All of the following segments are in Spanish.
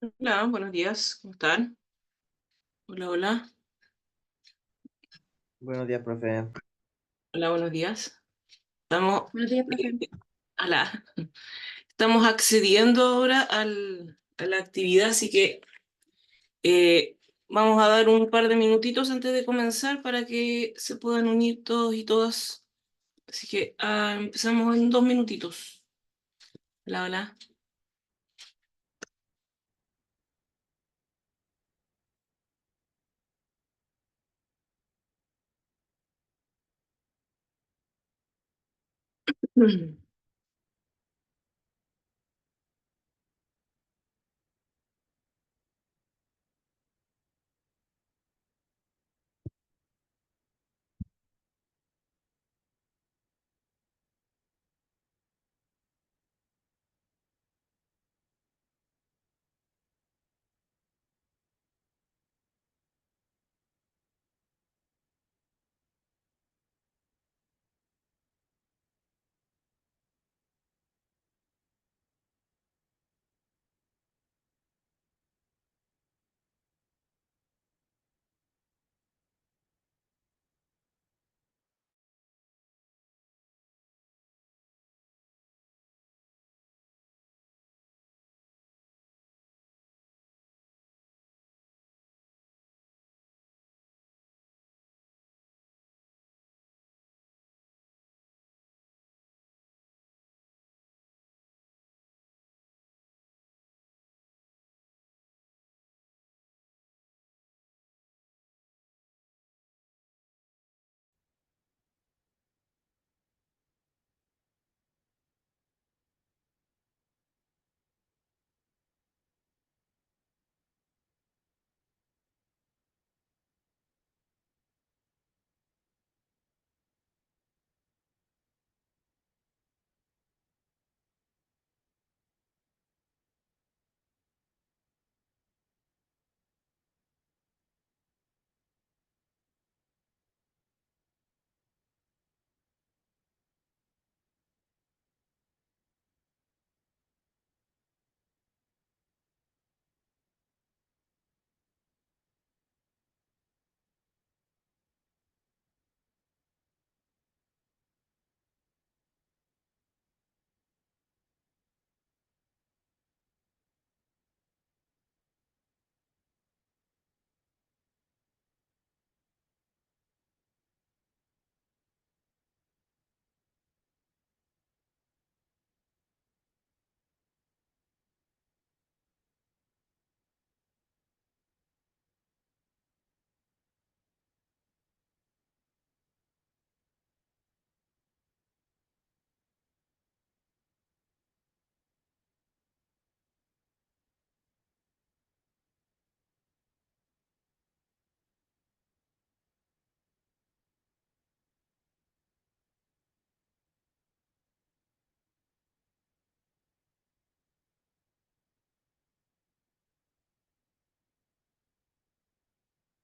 Hola, buenos días, ¿cómo están? Hola, hola, Buenos días, profe. hola, buenos días. Estamos, Buenos días, profe. ala, estamos accediendo ahora a la actividad, así que eh, vamos a dar un par de minutitos antes de comenzar para que se puedan unir todos y todas. Así que empezamos en 2 minutitos. Hola, hola.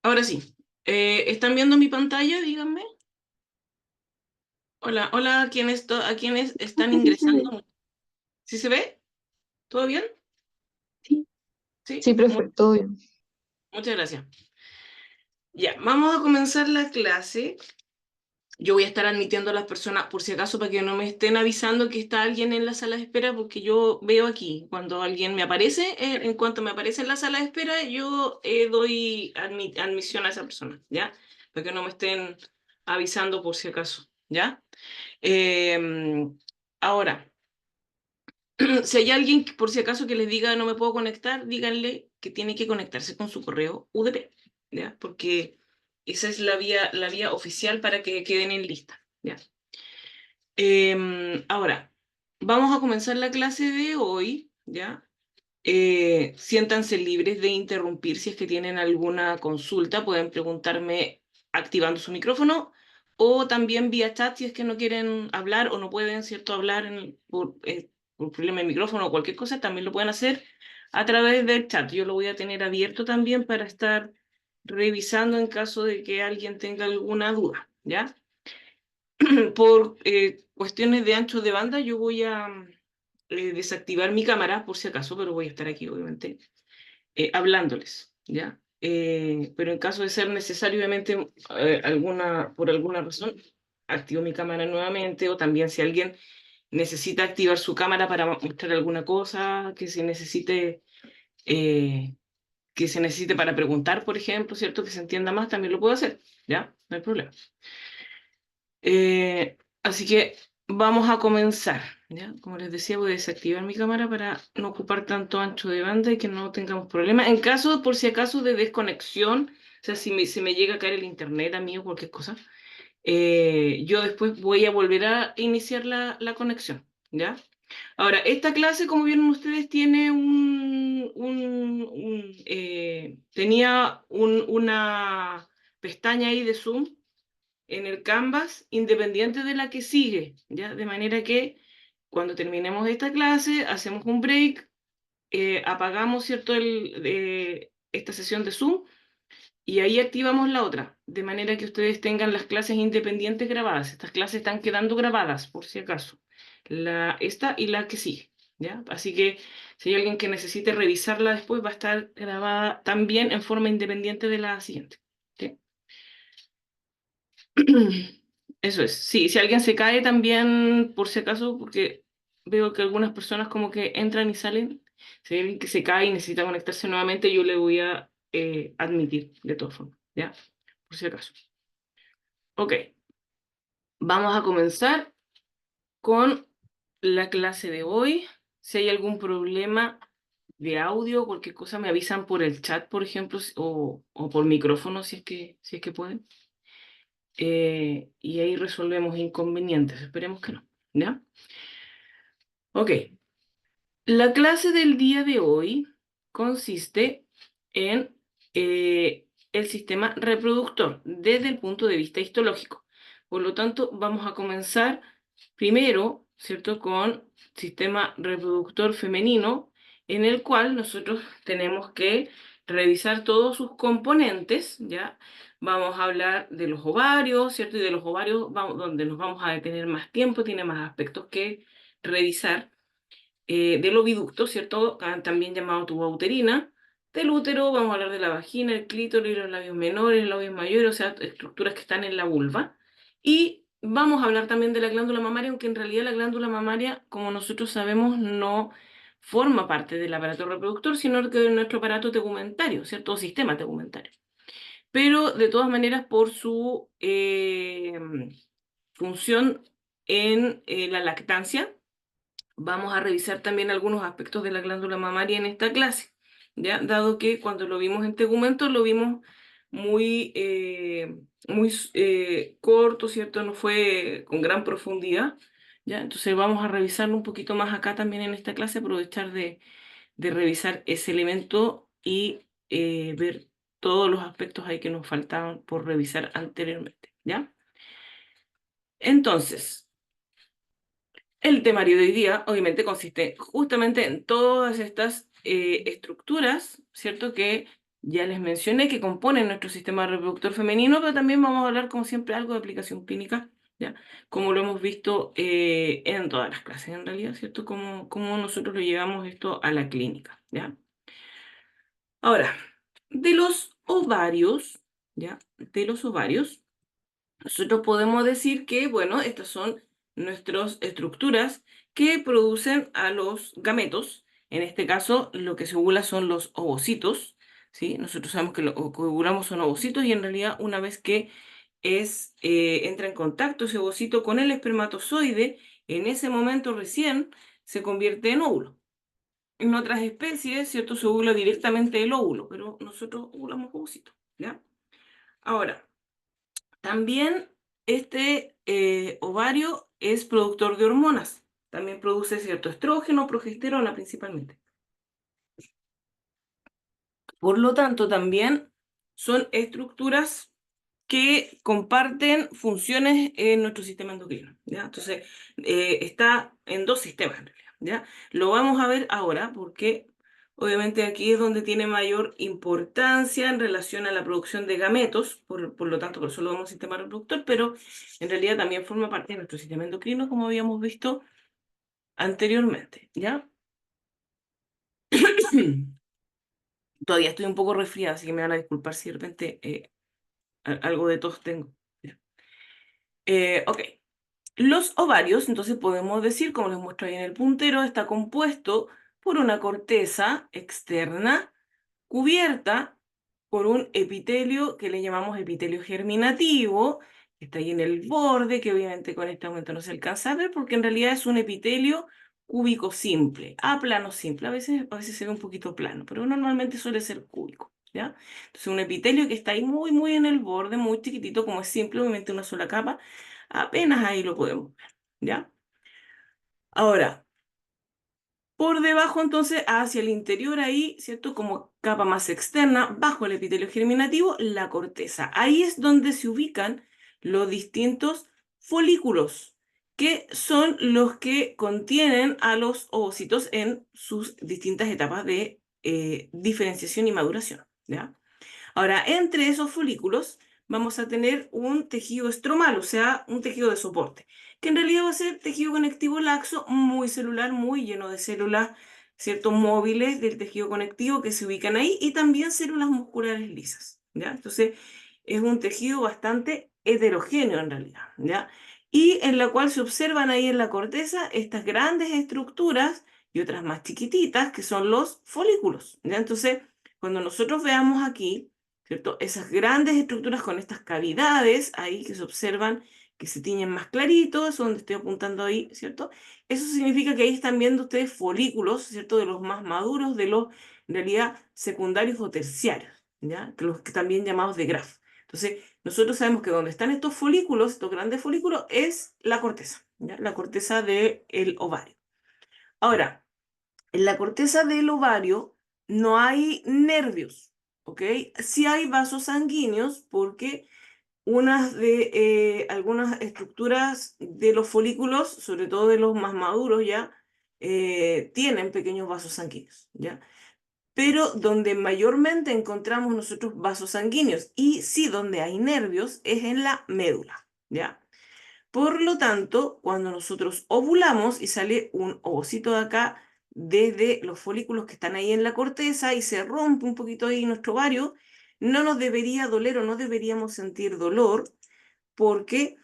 Ahora sí, ¿están viendo mi pantalla? Díganme. Hola, hola, a quienes están Profe, sí se ve. ingresando. ¿Sí se ve? ¿Todo bien? Sí, Sí, sí, profe, todo bien. muchas gracias. Ya, vamos a comenzar la clase. Yo voy a estar admitiendo a las personas, por si acaso, para que no me estén avisando que está alguien en la sala de espera, porque yo veo aquí, cuando alguien me aparece, en cuanto me aparece en la sala de espera, yo doy admisión a esa persona, ¿ya? Para que no me estén avisando por si acaso, ¿ya? Eh, ahora, si hay alguien, por si acaso, que les diga no me puedo conectar, díganle que tiene que conectarse con su correo UDP, ¿ya? Porque esa es la vía oficial para que queden en lista, ¿ya? Ahora, vamos a comenzar la clase de hoy, ¿ya? Siéntanse libres de interrumpir si es que tienen alguna consulta, pueden preguntarme activando su micrófono o también vía chat si es que no quieren hablar o no pueden, ¿cierto?, hablar por problema de micrófono o cualquier cosa, también lo pueden hacer a través del chat. Yo lo voy a tener abierto también para estar revisando en caso de que alguien tenga alguna duda, ¿ya? Por cuestiones de ancho de banda, yo voy a desactivar mi cámara por si acaso, pero voy a estar aquí, obviamente. hablándoles, ¿ya? Pero en caso de ser necesario, obviamente, por alguna razón, activo mi cámara nuevamente, o también si alguien necesita activar su cámara para mostrar alguna cosa eh, que se necesite para preguntar, por ejemplo, ¿cierto? Que se entienda más, también lo puedo hacer, ¿ya? No hay problema. Así que vamos a comenzar, ¿ya? Como les decía, voy a desactivar mi cámara para no ocupar tanto ancho de banda y que no tengamos problemas. En caso, por si acaso, de desconexión, o sea, si se me llega a caer el internet a mí o cualquier cosa, yo después voy a volver a iniciar la conexión, ¿ya? Ahora, esta clase, como vieron ustedes, tiene tenía una pestaña ahí de Zoom en el Canvas independiente de la que sigue, ¿ya? De manera que cuando terminemos esta clase, hacemos un break, apagamos, ¿cierto?, esta sesión de Zoom y ahí activamos la otra, de manera que ustedes tengan las clases independientes grabadas. Estas clases están quedando grabadas, por si acaso. Esta y la que sigue, ¿ya? Así que si hay alguien que necesite revisarla después, va a estar grabada también en forma independiente de la siguiente. ¿Sí? Eso es. Sí, si alguien se cae también, por si acaso, porque veo que algunas personas como que entran y salen. Si hay alguien que se cae y necesita conectarse nuevamente, yo le voy a admitir de todas formas, ¿ya? Por si acaso. Ok, vamos a comenzar con la clase de hoy. Si hay algún problema de audio, cualquier cosa, me avisan por el chat, por ejemplo, o por micrófono, si es que pueden. Y ahí resolvemos inconvenientes. Esperemos que no, ¿ya? Ok, la clase del día de hoy consiste en el sistema reproductor desde el punto de vista histológico. Por lo tanto, vamos a comenzar primero, ¿cierto?, con sistema reproductor femenino, en el cual nosotros tenemos que revisar todos sus componentes, ¿ya? Vamos a hablar de los ovarios, ¿cierto? Y de los ovarios donde nos vamos a detener más tiempo, tiene más aspectos que revisar, del oviducto, ¿cierto? También llamado tuba uterina. Del útero vamos a hablar de la vagina, el clítoris, los labios menores, los labios mayores, o sea, estructuras que están en la vulva. Y vamos a hablar también de la glándula mamaria, aunque en realidad la glándula mamaria, como nosotros sabemos, no forma parte del aparato reproductor, sino que de nuestro aparato tegumentario, ¿cierto? O sistema tegumentario. Pero de todas maneras, por su función en la lactancia, vamos a revisar también algunos aspectos de la glándula mamaria en esta clase, ¿ya? Dado que cuando lo vimos en tegumento lo vimos muy corto, ¿cierto? No fue con gran profundidad, ¿ya? Entonces vamos a revisarlo un poquito más acá también en esta clase, aprovechar de revisar ese elemento y ver todos los aspectos ahí que nos faltaban por revisar anteriormente, ¿ya? Entonces, el temario de hoy día, obviamente, consiste justamente en todas estas estructuras, ¿cierto? Que ya les mencioné, que componen nuestro sistema reproductor femenino, pero también vamos a hablar, como siempre, algo de aplicación clínica, ¿ya? Como lo hemos visto en todas las clases, en realidad, ¿cierto? Cómo nosotros lo llevamos esto a la clínica, ¿ya? Ahora, de los ovarios, ¿ya? De los ovarios. Nosotros podemos decir que, bueno, estas son nuestras estructuras que producen a los gametos. En este caso, lo que se ovula son los ovocitos, ¿sí? Nosotros sabemos que lo que ovulamos son ovocitos y en realidad una vez que entra en contacto ese ovocito con el espermatozoide, en ese momento recién se convierte en óvulo. En otras especies, ¿cierto? Se ovula directamente el óvulo, pero nosotros ovulamos ovocitos, ¿ya? Ahora, también este ovario es productor de hormonas. También produce cierto estrógeno, progesterona principalmente. Por lo tanto, también son estructuras que comparten funciones en nuestro sistema endocrino, ¿ya? Entonces, está en dos sistemas en realidad, ¿ya? Lo vamos a ver ahora porque obviamente aquí es donde tiene mayor importancia en relación a la producción de gametos, por lo tanto, por eso lo vemos sistema reproductor, pero en realidad también forma parte de nuestro sistema endocrino, como habíamos visto anteriormente, ¿ya? Todavía estoy un poco resfriada, así que me van a disculpar si de repente algo de tos tengo. Ya. Ok. Los ovarios, entonces podemos decir, como les muestro ahí en el puntero, está compuesto por una corteza externa cubierta por un epitelio que le llamamos epitelio germinativo, que está ahí en el borde, que obviamente con este aumento no se alcanza a ver, porque en realidad es un epitelio cúbico simple, plano simple. A veces se ve un poquito plano, pero normalmente suele ser cúbico, ¿ya? Entonces un epitelio que está ahí muy, muy en el borde, muy chiquitito, como es simplemente una sola capa, apenas ahí lo podemos ver, ¿ya? Ahora, por debajo, entonces, hacia el interior ahí, ¿cierto? Como capa más externa, bajo el epitelio germinativo, la corteza. Ahí es donde se ubican los distintos folículos, que son los que contienen a los ovocitos en sus distintas etapas de diferenciación y maduración, ¿ya? Ahora, entre esos folículos vamos a tener un tejido estromal, o sea, un tejido de soporte, que en realidad va a ser tejido conectivo laxo, muy celular, muy lleno de células, ¿cierto? Móviles del tejido conectivo que se ubican ahí y también células musculares lisas, ¿ya? Entonces, es un tejido bastante heterogéneo en realidad, ¿ya? Y en la cual se observan ahí en la corteza estas grandes estructuras y otras más chiquititas que son los folículos, ¿ya? Entonces, cuando nosotros veamos aquí, ¿cierto? Esas grandes estructuras con estas cavidades ahí que se observan, que se tiñen más clarito, eso donde estoy apuntando ahí, ¿cierto? Eso significa que ahí están viendo ustedes folículos, ¿cierto? De los más maduros, de los, en realidad, secundarios o terciarios, ¿ya? Que los que también llamados de Graf. Entonces, nosotros sabemos que donde están estos folículos, estos grandes folículos, es la corteza, ¿ya? La corteza del ovario. Ahora, en la corteza del ovario no hay nervios, ¿ok? Sí hay vasos sanguíneos porque algunas estructuras de los folículos, sobre todo de los más maduros ya, tienen pequeños vasos sanguíneos, ¿ya? Pero donde mayormente encontramos nosotros vasos sanguíneos y sí donde hay nervios es en la médula, ¿ya? Por lo tanto, cuando nosotros ovulamos y sale un ovocito de acá desde los folículos que están ahí en la corteza y se rompe un poquito ahí nuestro ovario, no nos debería doler o no deberíamos sentir dolor porque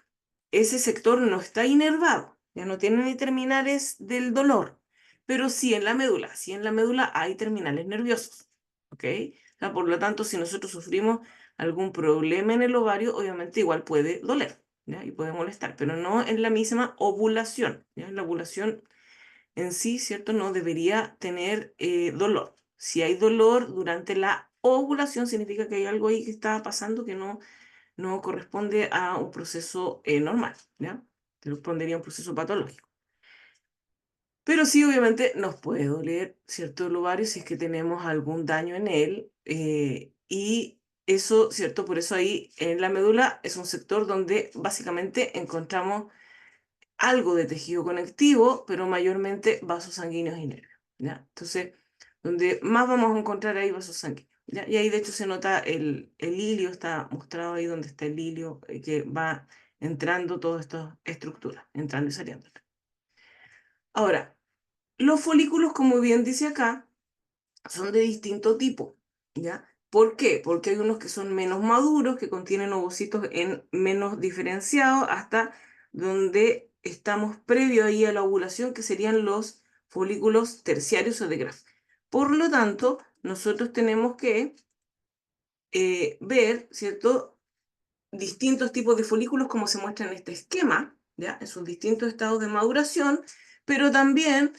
ese sector no está inervado, ya no tiene ni terminales del dolor, pero sí en la médula hay terminales nerviosos, ¿ok? O sea, por lo tanto, si nosotros sufrimos algún problema en el ovario, obviamente igual puede doler, ¿ya? Y puede molestar, pero no en la misma ovulación, ¿ya? La ovulación en sí, ¿cierto? No debería tener dolor. Si hay dolor durante la ovulación, significa que hay algo ahí que está pasando que no corresponde a un proceso normal, ¿ya? Correspondería a un proceso patológico. Pero sí, obviamente, nos puede doler, ¿cierto? El ovario si es que tenemos algún daño en él. Y eso, ¿cierto? Por eso ahí en la médula es un sector donde básicamente encontramos algo de tejido conectivo, pero mayormente vasos sanguíneos y nervios, ¿ya? Entonces, donde más vamos a encontrar ahí vasos sanguíneos, ¿ya? Y ahí de hecho se nota el hilio, está mostrado ahí donde está el hilio, que va entrando todas estas estructuras, entrando y saliendo. Ahora, los folículos, como bien dice acá, son de distinto tipo, ¿ya? ¿Por qué? Porque hay unos que son menos maduros, que contienen ovocitos en menos diferenciados, hasta donde estamos previo ahí a la ovulación, que serían los folículos terciarios o de Graf. Por lo tanto, nosotros tenemos que ver, ¿cierto? Distintos tipos de folículos como se muestra en este esquema, ¿ya? En sus distintos estados de maduración, pero también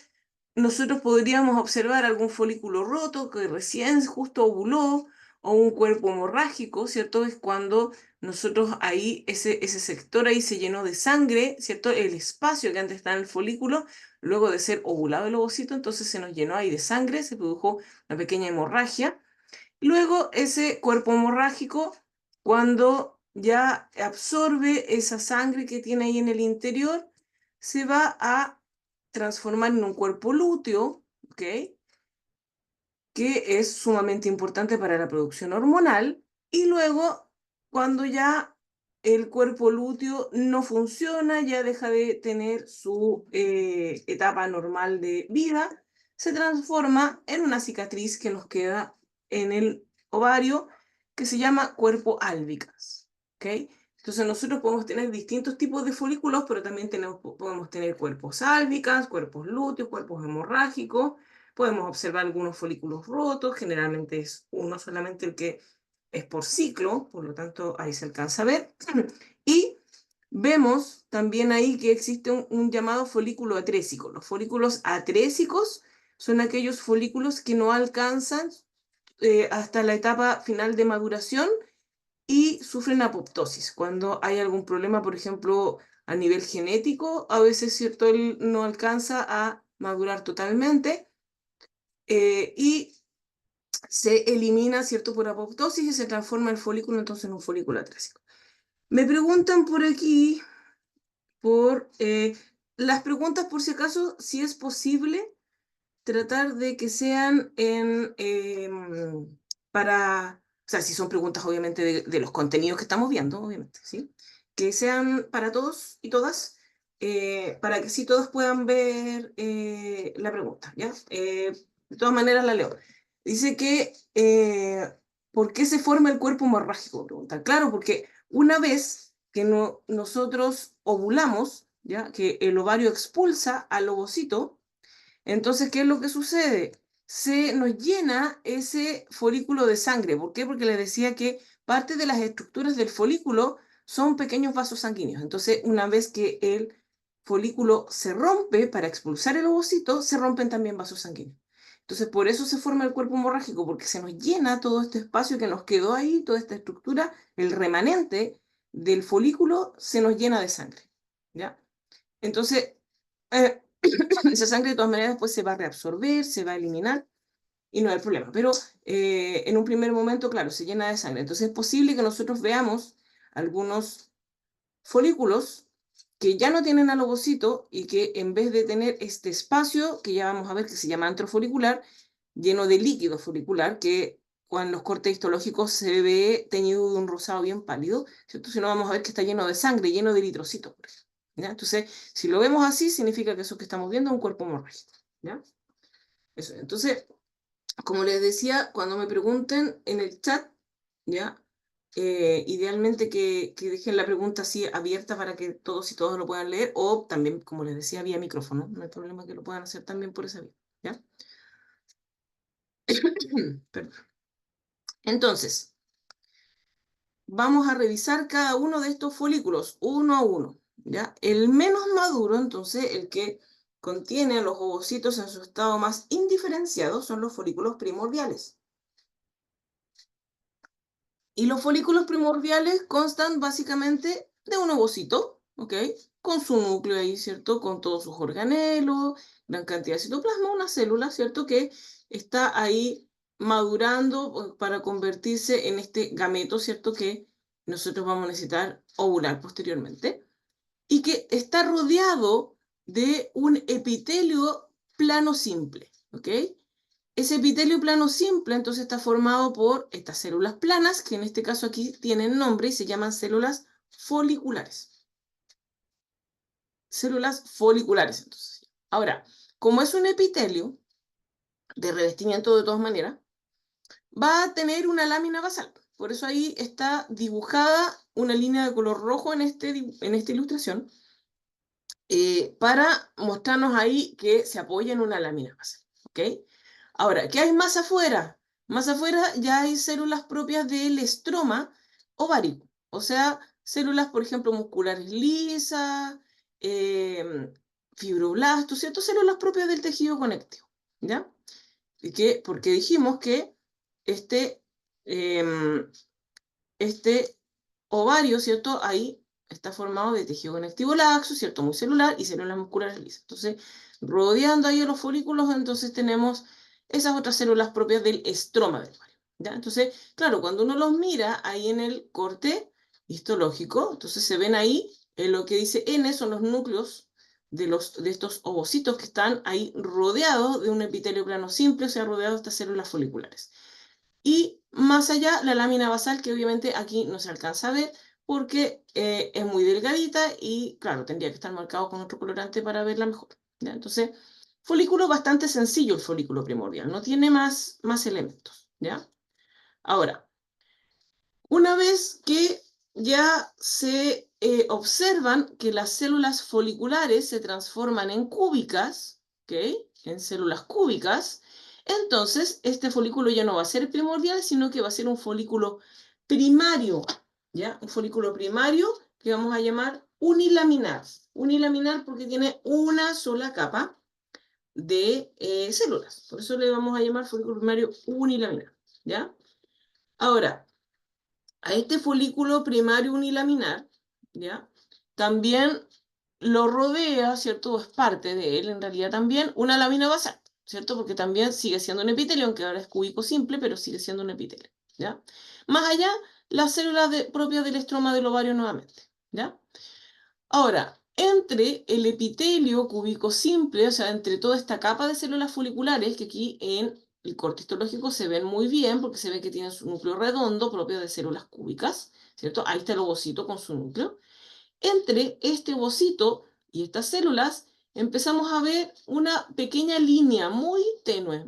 nosotros podríamos observar algún folículo roto que recién justo ovuló o un cuerpo hemorrágico, ¿cierto? Es cuando nosotros ahí, ese sector ahí se llenó de sangre, ¿cierto? El espacio que antes estaba en el folículo, luego de ser ovulado el ovocito, entonces se nos llenó ahí de sangre, se produjo una pequeña hemorragia. Luego ese cuerpo hemorrágico, cuando ya absorbe esa sangre que tiene ahí en el interior, se va a transformar en un cuerpo lúteo, ¿ok? Que es sumamente importante para la producción hormonal. Y luego, cuando ya el cuerpo lúteo no funciona, ya deja de tener su etapa normal de vida, se transforma en una cicatriz que nos queda en el ovario que se llama cuerpo albicans. ¿Ok? Entonces nosotros podemos tener distintos tipos de folículos, pero también podemos tener cuerpos albicans, cuerpos lúteos, cuerpos hemorrágicos. Podemos observar algunos folículos rotos, generalmente es uno solamente el que es por ciclo, por lo tanto ahí se alcanza a ver. Y vemos también ahí que existe un llamado folículo atrésico. Los folículos atrésicos son aquellos folículos que no alcanzan hasta la etapa final de maduración y sufren apoptosis. Cuando hay algún problema, por ejemplo, a nivel genético, a veces, ¿cierto?, él no alcanza a madurar totalmente y se elimina, ¿cierto?, por apoptosis y se transforma el folículo entonces en un folículo atrésico. Me preguntan por aquí, las preguntas por si acaso, si es posible tratar de que sean o sea, si son preguntas obviamente de los contenidos que estamos viendo, obviamente, ¿sí? Que sean para todos y todas, para que sí todos puedan ver la pregunta, ¿ya? De todas maneras la leo. Dice que, ¿por qué se forma el cuerpo hemorrágico? Pregunta. Claro, porque una vez que nosotros ovulamos, ¿ya? Que el ovario expulsa al ovocito, entonces, ¿qué es lo que sucede? Se nos llena ese folículo de sangre. ¿Por qué? Porque les decía que parte de las estructuras del folículo son pequeños vasos sanguíneos. Entonces, una vez que el folículo se rompe para expulsar el ovocito, se rompen también vasos sanguíneos. Entonces, por eso se forma el cuerpo hemorrágico, porque se nos llena todo este espacio que nos quedó ahí, toda esta estructura, el remanente del folículo se nos llena de sangre. ¿Ya? Entonces, eh, esa sangre de todas maneras después se va a reabsorber, se va a eliminar y no hay problema. Pero en un primer momento, claro, se llena de sangre. Entonces es posible que nosotros veamos algunos folículos que ya no tienen al ovocito y que en vez de tener este espacio, que ya vamos a ver que se llama antrofolicular, lleno de líquido folicular, que con los cortes histológicos se ve teñido de un rosado bien pálido, ¿cierto? Si no, vamos a ver que está lleno de sangre, lleno de eritrocitos, por ejemplo. ¿Ya? Entonces, si lo vemos así, significa que eso que estamos viendo es un cuerpo hemorrágico. ¿Ya? Eso. Entonces, como les decía, cuando me pregunten en el chat, ¿ya? Idealmente que dejen la pregunta así abierta para que todos y todas lo puedan leer, o también, como les decía, vía micrófono. No hay problema que lo puedan hacer también por esa vía. ¿Ya? Perdón. Entonces, vamos a revisar cada uno de estos folículos, uno a uno. ¿Ya? El menos maduro, entonces, el que contiene a los ovocitos en su estado más indiferenciado, son los folículos primordiales. Y los folículos primordiales constan básicamente de un ovocito, ¿ok? Con su núcleo ahí, ¿cierto? Con todos sus organelos, gran cantidad de citoplasma, una célula, ¿cierto? Que está ahí madurando para convertirse en este gameto, ¿cierto? Que nosotros vamos a necesitar ovular posteriormente. Y que está rodeado de un epitelio plano simple, ¿ok? Ese epitelio plano simple entonces está formado por estas células planas, que en este caso aquí tienen nombre y se llaman células foliculares. Células foliculares, entonces. Ahora, como es un epitelio de revestimiento de todas maneras, va a tener una lámina basal. Por eso ahí está dibujada una línea de color rojo en esta ilustración, para mostrarnos ahí que se apoya en una lámina basal. ¿Ok? Ahora, ¿qué hay más afuera? Más afuera ya hay células propias del estroma ovárico, o sea, células, por ejemplo, musculares lisas, fibroblastos, ¿cierto? Células propias del tejido conectivo, ¿ya? Porque dijimos que este, eh, este ovario, ¿cierto? Ahí está formado de tejido conectivo laxo, ¿cierto? Muy celular y células musculares lisas. Entonces, rodeando ahí a los folículos, entonces tenemos esas otras células propias del estroma del ovario, ¿ya? Entonces, claro, cuando uno los mira ahí en el corte histológico, entonces se ven ahí, en lo que dice N son los núcleos de estos ovocitos que están ahí rodeados de un epitelio plano simple, o sea, rodeados de estas células foliculares. Y más allá, la lámina basal, que obviamente aquí no se alcanza a ver porque es muy delgadita y, claro, tendría que estar marcado con otro colorante para verla mejor, ¿ya? Entonces, folículo bastante sencillo el folículo primordial, no tiene más elementos, ¿ya? Ahora, una vez que ya se observan que las células foliculares se transforman en cúbicas, ¿ok? En células cúbicas, entonces este folículo ya no va a ser primordial, sino que va a ser un folículo primario, ¿ya? Un folículo primario que vamos a llamar unilaminar. Unilaminar porque tiene una sola capa de células. Por eso le vamos a llamar folículo primario unilaminar, ¿ya? Ahora, a este folículo primario unilaminar, ¿ya? También lo rodea, ¿cierto? O es parte de él, en realidad también, una lámina basal, ¿cierto? Porque también sigue siendo un epitelio, aunque ahora es cúbico simple, pero sigue siendo un epitelio, ¿ya? Más allá, las células propias del estroma del ovario nuevamente, ¿ya? Ahora, entre el epitelio cúbico simple, o sea, entre toda esta capa de células foliculares, que aquí en el corte histológico se ven muy bien, porque se ve que tiene su núcleo redondo propio de células cúbicas, ¿cierto? Ahí está el ovocito con su núcleo. Entre este ovocito y estas células empezamos a ver una pequeña línea muy tenue,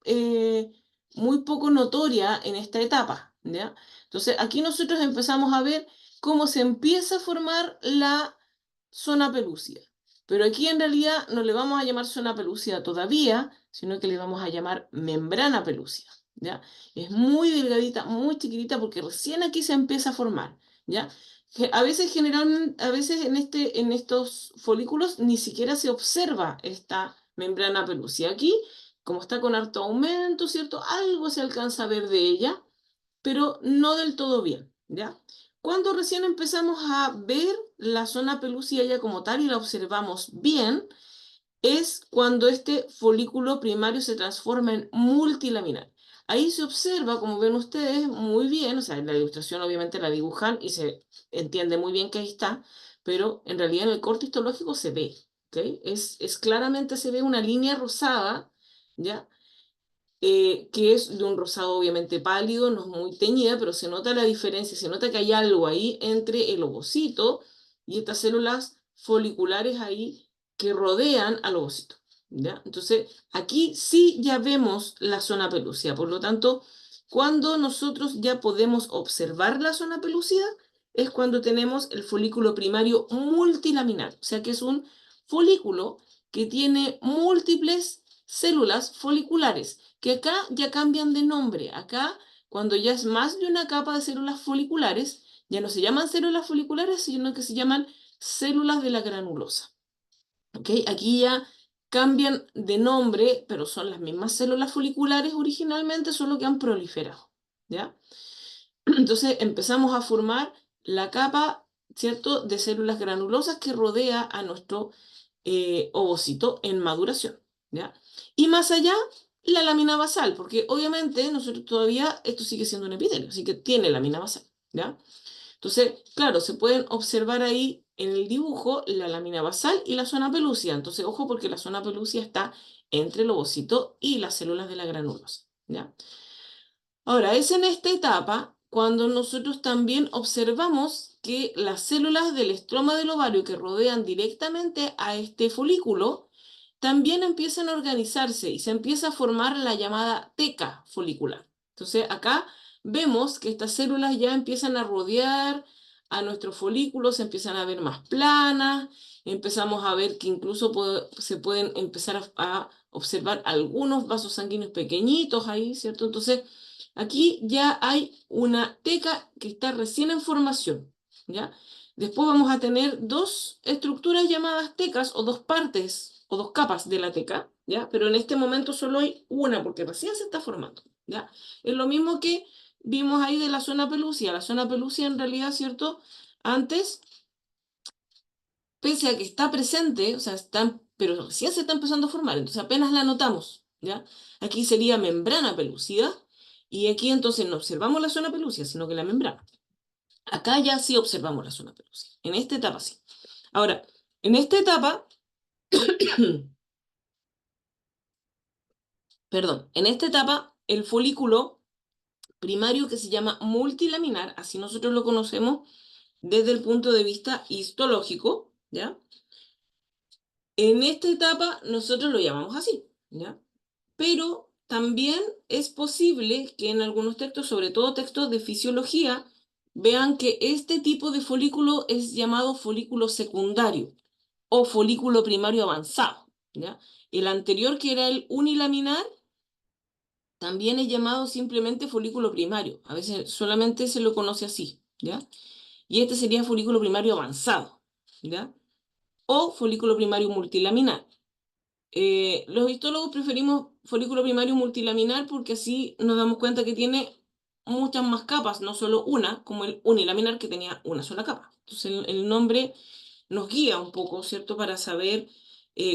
eh, muy poco notoria en esta etapa, ¿ya? Entonces aquí nosotros empezamos a ver cómo se empieza a formar la zona pelúcida. Pero aquí en realidad no le vamos a llamar zona pelúcida todavía, sino que le vamos a llamar membrana pelúcida, ¿ya? Es muy delgadita, muy chiquitita, porque recién aquí se empieza a formar, ¿ya? A veces, generalmente, a veces en estos folículos ni siquiera se observa esta membrana pelúcida. Aquí, como está con harto aumento, ¿cierto? Algo se alcanza a ver de ella, pero no del todo bien, ¿ya? Cuando recién empezamos a ver la zona pelúcida ya como tal y la observamos bien, es cuando este folículo primario se transforma en multilaminar. Ahí se observa, como ven ustedes, muy bien, o sea, en la ilustración obviamente la dibujan y se entiende muy bien que ahí está, pero en realidad en el corte histológico se ve, ¿ok? Es claramente se ve una línea rosada, ¿ya? Que es de un rosado obviamente pálido, no es muy teñida, pero se nota la diferencia, se nota que hay algo ahí entre el ovocito y estas células foliculares ahí que rodean al ovocito, ¿ya? Entonces, aquí sí ya vemos la zona pelúcida, por lo tanto, cuando nosotros ya podemos observar la zona pelúcida, es cuando tenemos el folículo primario multilaminar, o sea que es un folículo que tiene múltiples células foliculares que acá ya cambian de nombre. Acá, cuando ya es más de una capa de células foliculares, ya no se llaman células foliculares, sino que se llaman células de la granulosa. ¿Ok? Aquí ya cambian de nombre, pero son las mismas células foliculares originalmente, solo que han proliferado. ¿Ya? Entonces empezamos a formar la capa, ¿cierto?, de células granulosas que rodea a nuestro ovocito en maduración, ¿ya? Y más allá, la lámina basal, porque obviamente nosotros todavía, esto sigue siendo un epitelio, así que tiene lámina basal, ¿ya? Entonces, claro, se pueden observar ahí en el dibujo la lámina basal y la zona pelúcida. Entonces, ojo porque la zona pelúcida está entre el ovocito y las células de la granulosa, ¿ya? Ahora, es en esta etapa cuando nosotros también observamos que las células del estroma del ovario que rodean directamente a este folículo también empiezan a organizarse y se empieza a formar la llamada teca folicular. Entonces, acá vemos que estas células ya empiezan a rodear a nuestro folículo, se empiezan a ver más planas, empezamos a ver que incluso se pueden empezar a observar algunos vasos sanguíneos pequeñitos ahí, ¿cierto? Entonces, aquí ya hay una teca que está recién en formación, ¿ya? Después vamos a tener dos estructuras llamadas tecas o dos partes o dos capas de la teca, ¿ya? Pero en este momento solo hay una porque recién se está formando, ¿ya? Es lo mismo que vimos ahí de la zona pelúcida. La zona pelúcida en realidad, ¿cierto? Antes, pese a que está presente, o sea, pero recién se está empezando a formar, entonces apenas la notamos, ¿ya? Aquí sería membrana pelúcida y aquí entonces no observamos la zona pelúcida, sino que la membrana. Acá ya sí observamos la zona pelúcida, en esta etapa sí. Ahora, en esta etapa, perdón, en esta etapa el folículo primario que se llama multilaminar, así nosotros lo conocemos desde el punto de vista histológico, ¿ya? En esta etapa nosotros lo llamamos así, ¿ya? Pero también es posible que en algunos textos, sobre todo textos de fisiología, vean que este tipo de folículo es llamado folículo secundario o folículo primario avanzado, ¿ya? El anterior, que era el unilaminar, también es llamado simplemente folículo primario. A veces solamente se lo conoce así, ¿ya? Y este sería folículo primario avanzado, ¿ya? O folículo primario multilaminar. Los histólogos preferimos folículo primario multilaminar porque así nos damos cuenta que tiene muchas más capas, no solo una, como el unilaminar que tenía una sola capa. Entonces el nombre nos guía un poco, ¿cierto? Para saber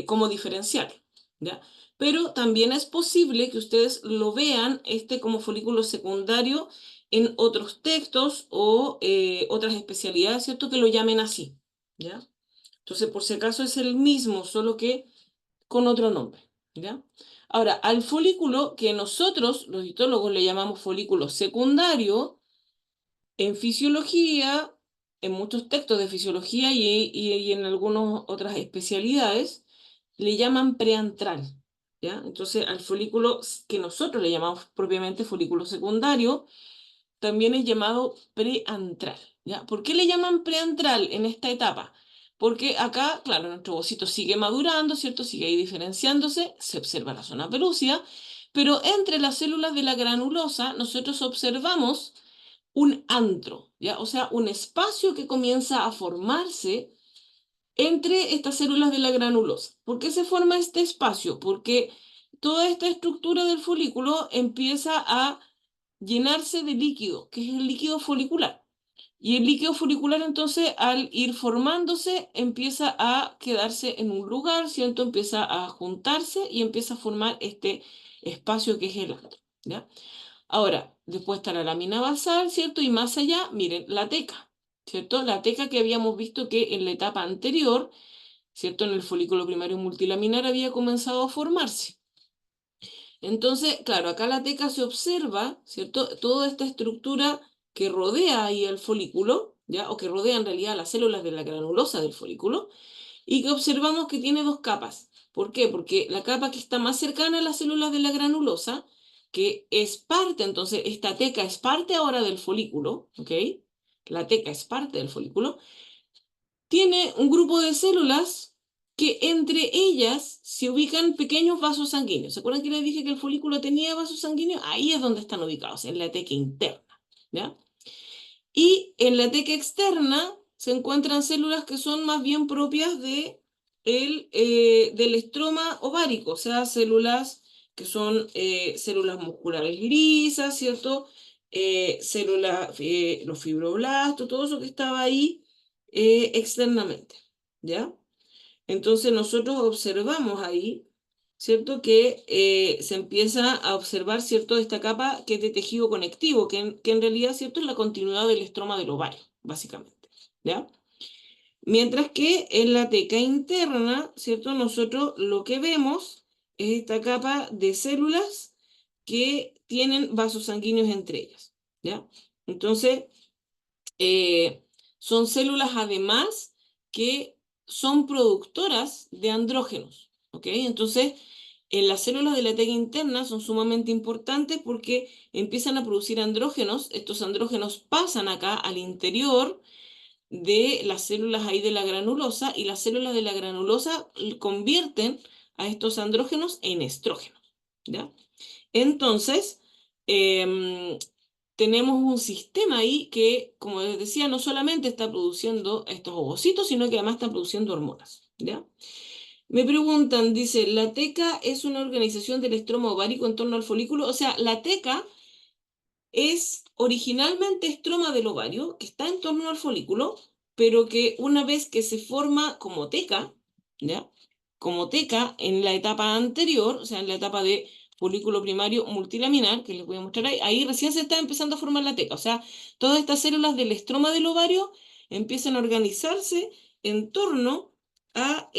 cómo diferenciar, ¿ya? Pero también es posible que ustedes lo vean este como folículo secundario en otros textos o otras especialidades, ¿cierto? Que lo llamen así, ¿ya? Entonces, por si acaso es el mismo, solo que con otro nombre, ¿ya? Ahora, al folículo que nosotros, los histólogos, le llamamos folículo secundario, en fisiología, en muchos textos de fisiología y en algunas otras especialidades, le llaman preantral, ¿ya? Entonces, al folículo que nosotros le llamamos propiamente folículo secundario, también es llamado preantral, ¿ya? ¿Por qué le llaman preantral en esta etapa? Porque acá, claro, nuestro ovocito sigue madurando, ¿cierto? Sigue ahí diferenciándose, se observa la zona pelúcida, pero entre las células de la granulosa nosotros observamos un antro, ¿ya? O sea, un espacio que comienza a formarse entre estas células de la granulosa. ¿Por qué se forma este espacio? Porque toda esta estructura del folículo empieza a llenarse de líquido, que es el líquido folicular. Y el líquido folicular entonces al ir formándose empieza a quedarse en un lugar, ¿cierto? Empieza a juntarse y empieza a formar este espacio que es el antro, ¿ya? Ahora, después está la lámina basal, ¿cierto? Y más allá, miren, la teca, ¿cierto? La teca que habíamos visto que en la etapa anterior, ¿cierto? En el folículo primario multilaminar había comenzado a formarse. Entonces, claro, acá la teca se observa, ¿cierto? Toda esta estructura que rodea ahí el folículo, ¿ya? O que rodea en realidad las células de la granulosa del folículo, y que observamos que tiene dos capas. ¿Por qué? Porque la capa que está más cercana a las células de la granulosa, que es parte, entonces esta teca es parte ahora del folículo, ¿ok? La teca es parte del folículo, tiene un grupo de células que entre ellas se ubican pequeños vasos sanguíneos. ¿Se acuerdan que les dije que el folículo tenía vasos sanguíneos? Ahí es donde están ubicados, en la teca interna, ¿ya? Y en la teca externa se encuentran células que son más bien propias del estroma ovárico, o sea, células que son células musculares lisas, ¿cierto? Células, los fibroblastos, todo eso que estaba ahí externamente, ¿ya? Entonces nosotros observamos ahí, ¿cierto? Que se empieza a observar, ¿cierto? Esta capa que es de tejido conectivo, que en realidad, ¿cierto? Es la continuidad del estroma del ovario, básicamente, ¿ya? Mientras que en la teca interna, ¿cierto? Nosotros lo que vemos es esta capa de células que tienen vasos sanguíneos entre ellas, ¿ya? Entonces, eh, son células además que son productoras de andrógenos, ¿ok? Entonces, en las células de la teca interna son sumamente importantes porque empiezan a producir andrógenos, estos andrógenos pasan acá al interior de las células ahí de la granulosa y las células de la granulosa convierten a estos andrógenos en estrógenos, ¿ya? Entonces, em, tenemos un sistema ahí que, como les decía, no solamente está produciendo estos ovocitos, sino que además está produciendo hormonas, ¿ya? Me preguntan, dice, ¿la teca es una organización del estroma ovárico en torno al folículo? O sea, la teca es originalmente estroma del ovario, que está en torno al folículo, pero que una vez que se forma como teca, ¿ya? Como teca en la etapa anterior, o sea, en la etapa de folículo primario multilaminar, que les voy a mostrar ahí, ahí recién se está empezando a formar la teca. O sea, todas estas células del estroma del ovario empiezan a organizarse en torno a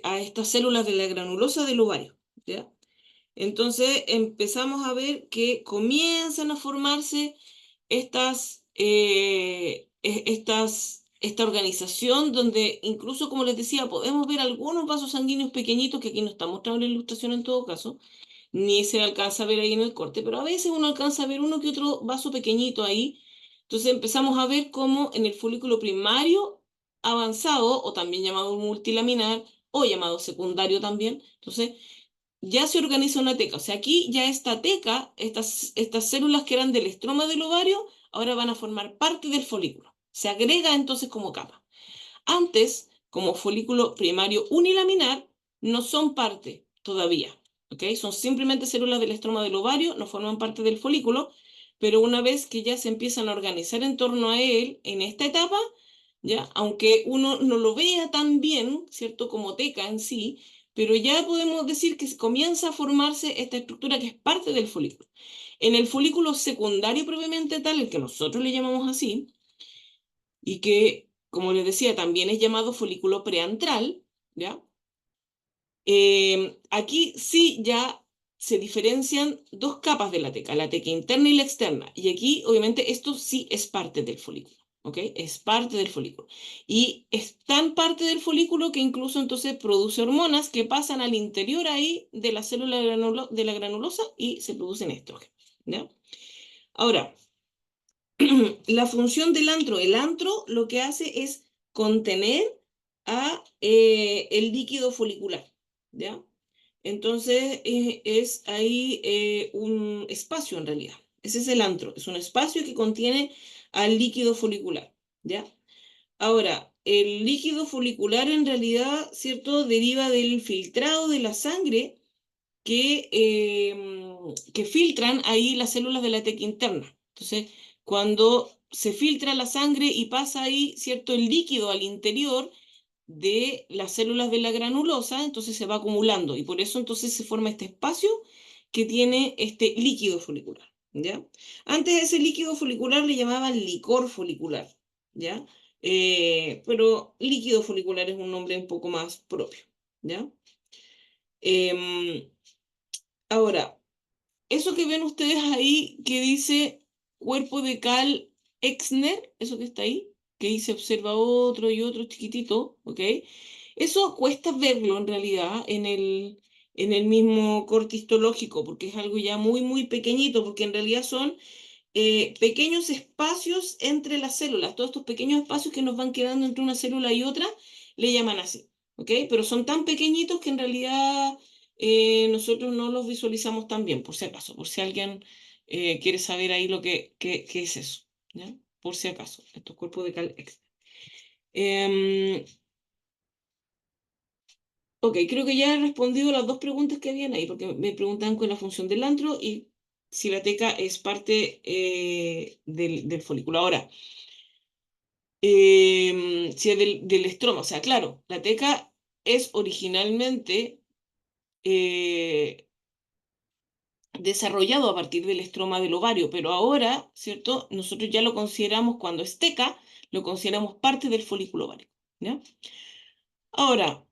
a estas células de la granulosa del ovario, ¿ya? Entonces empezamos a ver que comienzan a formarse estas esta organización donde incluso, como les decía, podemos ver algunos vasos sanguíneos pequeñitos, que aquí no está mostrado en la ilustración en todo caso, ni se alcanza a ver ahí en el corte, pero a veces uno alcanza a ver uno que otro vaso pequeñito ahí. Entonces empezamos a ver cómo en el folículo primario avanzado, o también llamado multilaminar, o llamado secundario también, entonces ya se organiza una teca. O sea, aquí ya esta teca, estas células que eran del estroma del ovario, ahora van a formar parte del folículo. Se agrega entonces como capa. Antes, como folículo primario unilaminar, no son parte todavía, ¿ok? Son simplemente células del estroma del ovario, no forman parte del folículo, pero una vez que ya se empiezan a organizar en torno a él en esta etapa, ya, aunque uno no lo vea tan bien, ¿cierto? Como teca en sí, pero ya podemos decir que comienza a formarse esta estructura que es parte del folículo. En el folículo secundario propiamente tal, el que nosotros le llamamos así, y que, como les decía, también es llamado folículo preantral, ¿ya? Aquí sí ya se diferencian dos capas de la teca interna y la externa. Y aquí, obviamente, esto sí es parte del folículo, ¿ok? Es parte del folículo. Y es tan parte del folículo que incluso entonces produce hormonas que pasan al interior ahí de la célula de la granulosa y se producen estrógenos, ¿ya? Ahora, la función del antro. El antro lo que hace es contener el líquido folicular, ¿ya? Entonces es ahí un espacio en realidad. Ese es el antro, es un espacio que contiene al líquido folicular, ¿ya? Ahora, el líquido folicular en realidad, ¿cierto? Deriva del filtrado de la sangre que filtran ahí las células de la teca interna. Entonces, cuando se filtra la sangre y pasa ahí, ¿cierto?, el líquido al interior de las células de la granulosa, entonces se va acumulando y por eso entonces se forma este espacio que tiene este líquido folicular, ¿ya? Antes ese líquido folicular le llamaban licor folicular, ¿ya? Pero líquido folicular es un nombre un poco más propio, ¿ya? Em, Ahora, eso que ven ustedes ahí que dice cuerpo de Karl Exner, eso que está ahí, que dice observa otro y otro chiquitito, ¿ok? Eso cuesta verlo en realidad en el mismo corte histológico, porque es algo ya muy, muy pequeñito, porque en realidad son pequeños espacios entre las células. Todos estos pequeños espacios que nos van quedando entre una célula y otra, le llaman así, ¿ok? Pero son tan pequeñitos que en realidad nosotros no los visualizamos tan bien, por si acaso, por si alguien quiere saber ahí lo que es eso, ¿ya? Por si acaso, estos cuerpos de Cal-Ex. Ok, creo que ya he respondido las dos preguntas que habían ahí, porque me preguntan con la función del antro y si la teca es parte del folículo. Ahora, si es del estroma, o sea, claro, la teca es originalmente eh, desarrollado a partir del estroma del ovario, pero ahora, ¿cierto? Nosotros ya lo consideramos, cuando es teca, lo consideramos parte del folículo ovárico, ¿ya? Ahora,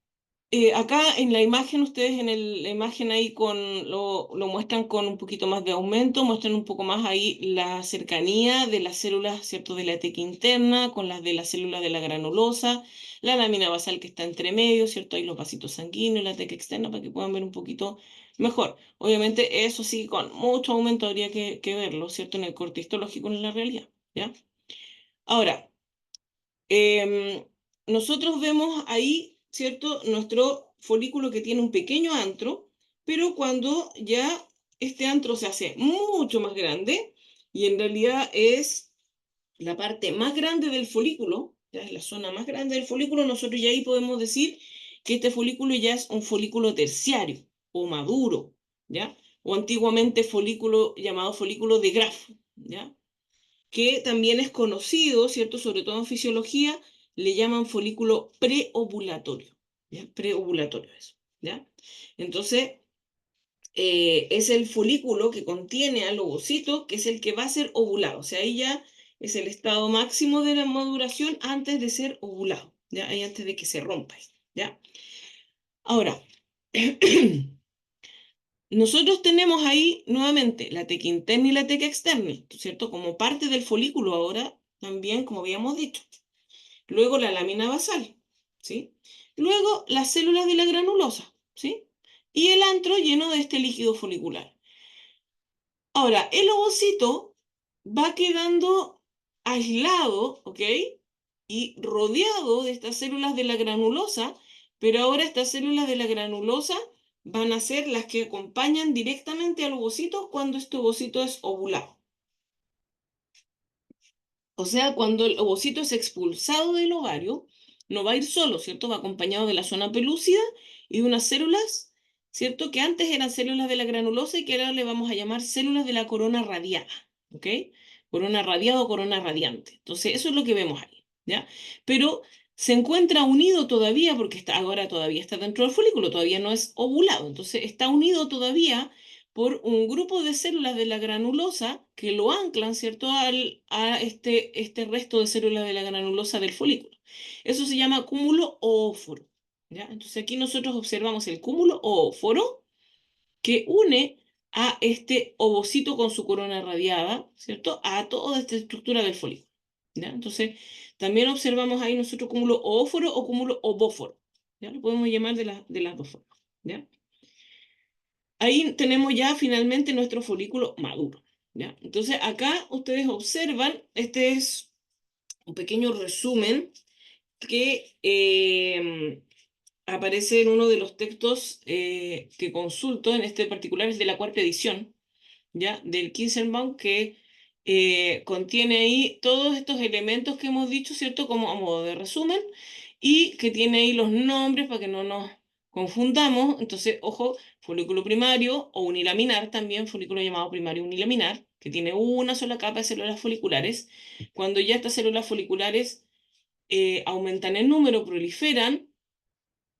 acá en la imagen, ustedes la imagen ahí lo muestran con un poquito más de aumento, muestran un poco más ahí la cercanía de las células, ¿cierto? De la teca interna con las de las células de la granulosa, la lámina basal que está entre medio, ¿cierto? Ahí los vasitos sanguíneos, la teca externa para que puedan ver un poquito mejor. Obviamente eso sí, con mucho aumento habría que verlo, ¿cierto? En el corte histológico en la realidad, ¿ya? Ahora, Em, nosotros vemos ahí, ¿cierto? Nuestro folículo que tiene un pequeño antro, pero cuando ya este antro se hace mucho más grande y en realidad es la parte más grande del folículo, ya es la zona más grande del folículo, nosotros ya ahí podemos decir que este folículo ya es un folículo terciario o maduro, ¿ya? O antiguamente folículo llamado folículo de Graf, ¿ya? Que también es conocido, ¿cierto? Sobre todo en fisiología, le llaman folículo preovulatorio, ¿ya? Preovulatorio eso, ¿ya? Entonces, es el folículo que contiene al ovocito, que es el que va a ser ovulado, o sea, ahí ya es el estado máximo de la maduración antes de ser ovulado, ¿ya? Ahí antes de que se rompa, ¿ya? Ahora, nosotros tenemos ahí nuevamente la teca interna y la teca externa, ¿cierto? Como parte del folículo ahora, también, como habíamos dicho. luego la lámina basal, ¿sí? Luego las células de la granulosa, ¿sí? Y el antro lleno de este líquido folicular. Ahora, el ovocito va quedando aislado, ¿ok? Y rodeado de estas células de la granulosa, pero ahora estas células de la granulosa van a ser las que acompañan directamente al ovocito cuando este ovocito es ovulado. O sea, cuando el ovocito es expulsado del ovario, no va a ir solo, ¿cierto? Va acompañado de la zona pelúcida y de unas células, ¿cierto? Que antes eran células de la granulosa y que ahora le vamos a llamar células de la corona radiada, ¿ok? Corona radiada o corona radiante. Entonces, eso es lo que vemos ahí, ¿ya? Pero se encuentra unido todavía, porque está, ahora todavía está dentro del folículo, todavía no es ovulado, entonces está unido todavía por un grupo de células de la granulosa que lo anclan, ¿cierto?, a este resto de células de la granulosa del folículo. Eso se llama cúmulo oóforo, ¿ya? Entonces aquí nosotros observamos el cúmulo oóforo que une a este ovocito con su corona radiada, ¿cierto?, a toda esta estructura del folículo, ¿ya? Entonces también observamos ahí nosotros cúmulo oóforo o cúmulo ovóforo, ¿ya? Lo podemos llamar de las dos formas, ¿ya? Ahí tenemos ya finalmente nuestro folículo maduro, ¿ya? Entonces acá ustedes observan, este es un pequeño resumen que aparece en uno de los textos que consulto, en este particular es de la cuarta edición, ¿ya? Del Kinselbaum, que contiene ahí todos estos elementos que hemos dicho, ¿cierto? Como a modo de resumen, y que tiene ahí los nombres para que no nos confundamos. Entonces, ojo, folículo primario o unilaminar también, folículo llamado primario unilaminar, que tiene una sola capa de células foliculares. Cuando ya estas células foliculares aumentan en número, proliferan,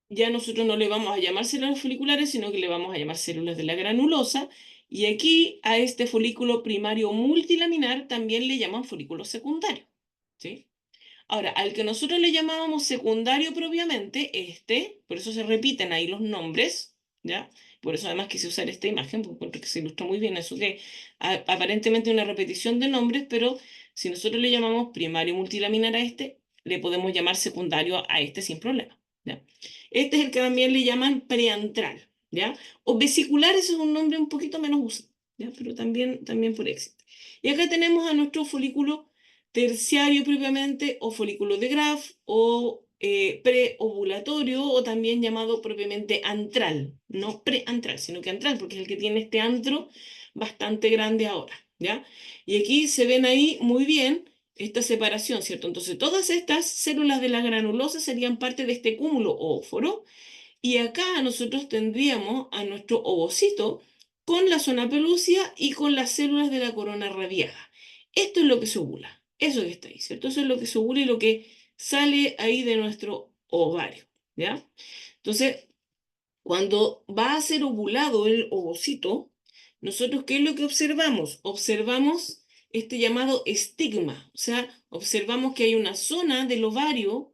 ya nosotros no le vamos a llamar células foliculares, sino que le vamos a llamar células de la granulosa. Y aquí a este folículo primario multilaminar también le llaman folículo secundario, ¿sí? Ahora, al que nosotros le llamábamos secundario propiamente, por eso se repiten ahí los nombres, ¿ya? Por eso además quise usar esta imagen, porque encuentro que se ilustra muy bien eso, que aparentemente una repetición de nombres, pero si nosotros le llamamos primario multilaminar a le podemos llamar secundario a sin problema, ¿ya? Este es el que también le llaman preantral, ¿ya? O vesicular, ese es un nombre un poquito menos usado, ¿ya? Pero también por éxito. Y acá tenemos a nuestro folículo terciario propiamente, o folículo de Graf, o preovulatorio, o también llamado propiamente antral, no preantral, sino que antral, porque es el que tiene este antro bastante grande ahora, ¿ya? Y aquí se ven ahí muy bien esta separación, ¿cierto? Entonces, todas estas células de la granulosa serían parte de este cúmulo óforo, y acá nosotros tendríamos a nuestro ovocito con la zona pelúcida y con las células de la corona radiada. Esto es lo que se ovula, eso que está ahí, ¿cierto? Eso es lo que se ovula y lo que sale ahí de nuestro ovario, ¿ya? Entonces, cuando va a ser ovulado el ovocito, nosotros, ¿qué es lo que observamos? Observamos este llamado estigma, o sea, observamos que hay una zona del ovario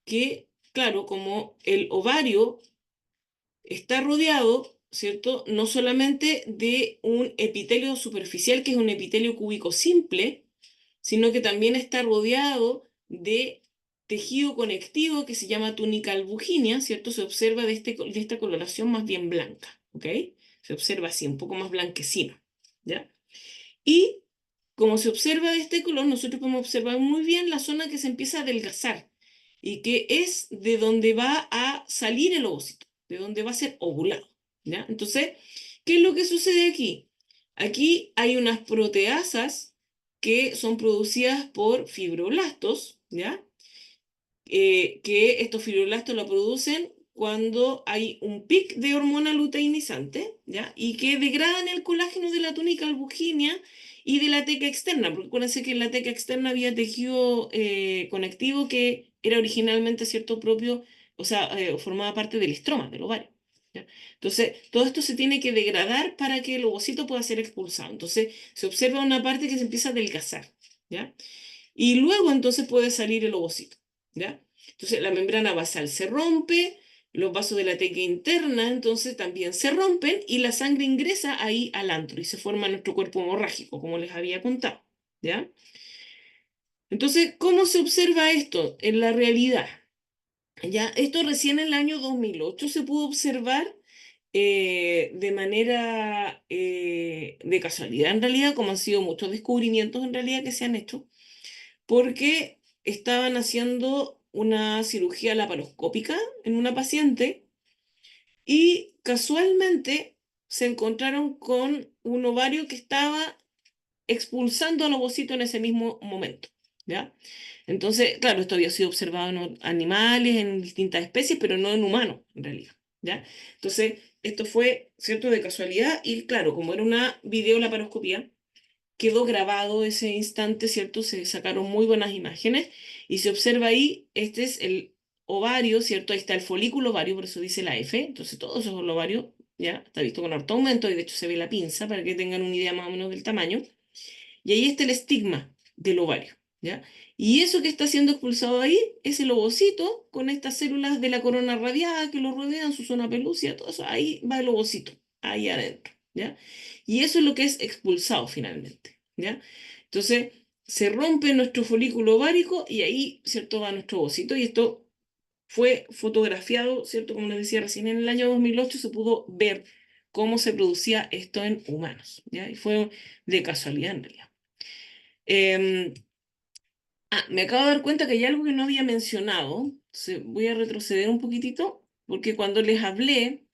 que, claro, como el ovario está rodeado, ¿cierto? No solamente de un epitelio superficial, que es un epitelio cúbico simple, sino que también está rodeado de tejido conectivo que se llama túnica albuginea, ¿cierto? Se observa de esta coloración más bien blanca, ¿ok? Se observa así, un poco más blanquecino, ¿ya? Y como se observa de este color, nosotros podemos observar muy bien la zona que se empieza a adelgazar y que es de donde va a salir el ovocito, de donde va a ser ovulado, ¿ya? Entonces, ¿qué es lo que sucede aquí? Aquí hay unas proteasas que son producidas por fibroblastos, ¿ya? Que estos fibroblastos lo producen cuando hay un pic de hormona luteinizante, ¿ya? Y que degradan el colágeno de la túnica albuginea y de la teca externa, porque acuérdense que en la teca externa había tejido conectivo que era originalmente cierto propio, o sea, formaba parte del estroma, del ovario, ¿ya? Entonces, todo esto se tiene que degradar para que el ovocito pueda ser expulsado. Entonces, se observa una parte que se empieza a adelgazar, ¿ya? Y luego entonces puede salir el ovocito, ¿ya? Entonces la membrana basal se rompe, los vasos de la teca interna entonces también se rompen y la sangre ingresa ahí al antro y se forma nuestro cuerpo hemorrágico, como les había contado, ¿ya? Entonces, ¿cómo se observa esto en la realidad? Ya, esto recién en el año 2008 se pudo observar de manera de casualidad, en realidad, como han sido muchos descubrimientos en realidad que se han hecho, porque estaban haciendo una cirugía laparoscópica en una paciente y casualmente se encontraron con un ovario que estaba expulsando al ovocito en ese mismo momento, ¿ya? Entonces, claro, esto había sido observado en animales, en distintas especies, pero no en humanos, en realidad, ¿ya? Entonces, esto fue, ¿cierto?, de casualidad y claro, como era una videolaparoscopía, quedó grabado ese instante, ¿cierto? Se sacaron muy buenas imágenes y se observa ahí, este es el ovario, ¿cierto? Ahí está el folículo ovario, por eso dice la F, entonces todo eso es el ovario, ¿ya? Está visto con harto aumento y de hecho se ve la pinza para que tengan una idea más o menos del tamaño. Y ahí está el estigma del ovario, ¿ya? Y eso que está siendo expulsado ahí es el ovocito con estas células de la corona radiada que lo rodean, su zona pelúcida, todo eso, ahí va el ovocito, ahí adentro, ¿ya? Y eso es lo que es expulsado finalmente, ¿ya? Entonces, se rompe nuestro folículo ovárico y ahí, ¿cierto?, va nuestro ovocito y esto fue fotografiado, ¿cierto? Como les decía recién, en el año 2008 se pudo ver cómo se producía esto en humanos, ¿ya? Y fue de casualidad en realidad. Em, Me acabo de dar cuenta que hay algo que no había mencionado. Voy a retroceder un poquitito, porque cuando les hablé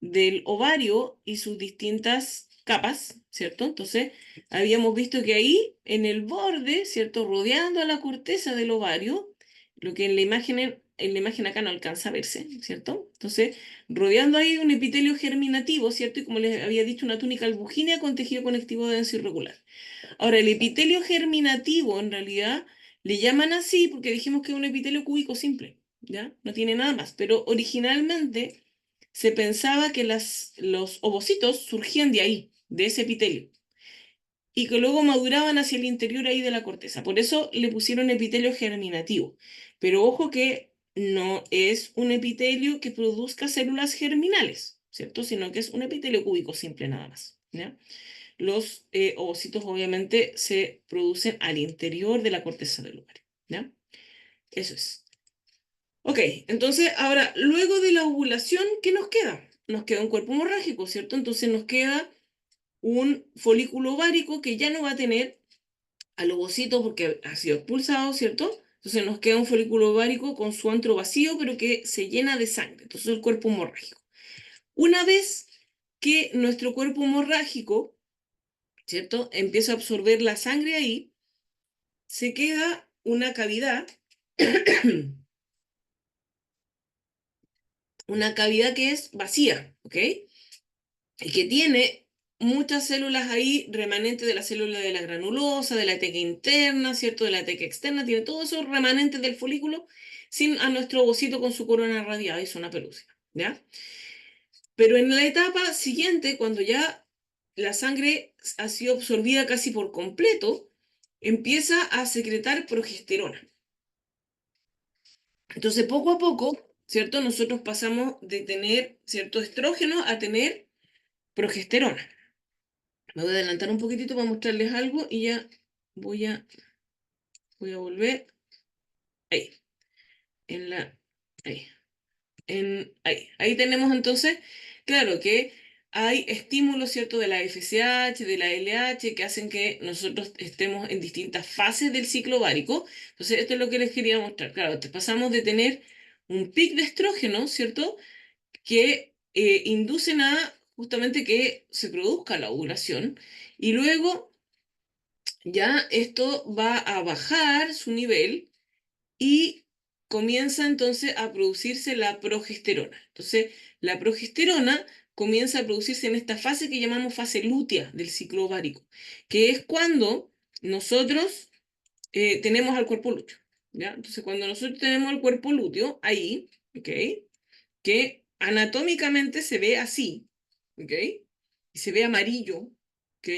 del ovario y sus distintas capas, ¿cierto? Entonces, habíamos visto que ahí, en el borde, ¿cierto? Rodeando a la corteza del ovario, lo que en la imagen acá no alcanza a verse, ¿cierto? Entonces, rodeando ahí un epitelio germinativo, ¿cierto? Y como les había dicho, una túnica albugínea con tejido conectivo denso irregular. Ahora, el epitelio germinativo, en realidad, le llaman así porque dijimos que es un epitelio cúbico simple, ¿ya? No tiene nada más, pero originalmente se pensaba que los ovocitos surgían de ahí, de ese epitelio, y que luego maduraban hacia el interior ahí de la corteza. Por eso le pusieron epitelio germinativo. Pero ojo que no es un epitelio que produzca células germinales, ¿cierto? Sino que es un epitelio cúbico simple nada más, ¿ya? Los ovocitos obviamente se producen al interior de la corteza del ovario, ¿ya? Eso es. Ok, entonces ahora, luego de la ovulación, ¿qué nos queda? Nos queda un cuerpo hemorrágico, ¿cierto? Entonces nos queda un folículo ovárico que ya no va a tener al ovocito porque ha sido expulsado, ¿cierto? Entonces nos queda un folículo ovárico con su antro vacío, pero que se llena de sangre. Entonces el cuerpo hemorrágico. Una vez que nuestro cuerpo hemorrágico, ¿cierto?, empieza a absorber la sangre ahí, se queda una cavidad, una cavidad que es vacía, ¿ok? Y que tiene muchas células ahí, remanentes de la célula de la granulosa, de la teca interna, ¿cierto? De la teca externa, tiene todos esos remanentes del folículo sin a nuestro ovocito con su corona radiada y zona pelúcida, ¿ya? Pero en la etapa siguiente, cuando ya la sangre ha sido absorbida casi por completo, empieza a secretar progesterona. Entonces, poco a poco, ¿cierto? Nosotros pasamos de tener cierto estrógeno a tener progesterona. Me voy a adelantar un poquitito para mostrarles algo y ya voy a, voy a volver. Ahí, en la, ahí, ahí tenemos entonces, claro que hay estímulos, ¿cierto? De la FSH, de la LH, que hacen que nosotros estemos en distintas fases del ciclo ovárico. Entonces, esto es lo que les quería mostrar. Claro, pasamos de tener un pic de estrógeno, ¿cierto? Que inducen a justamente que se produzca la ovulación y luego ya esto va a bajar su nivel y comienza entonces a producirse la progesterona. Entonces, la progesterona comienza a producirse en esta fase que llamamos fase lútea del ciclo ovárico, que es cuando nosotros tenemos al cuerpo lúteo, ¿ya? Entonces, cuando nosotros tenemos el cuerpo lúteo, ahí, ¿ok? Que anatómicamente se ve así, ¿ok? Y se ve amarillo, ¿ok?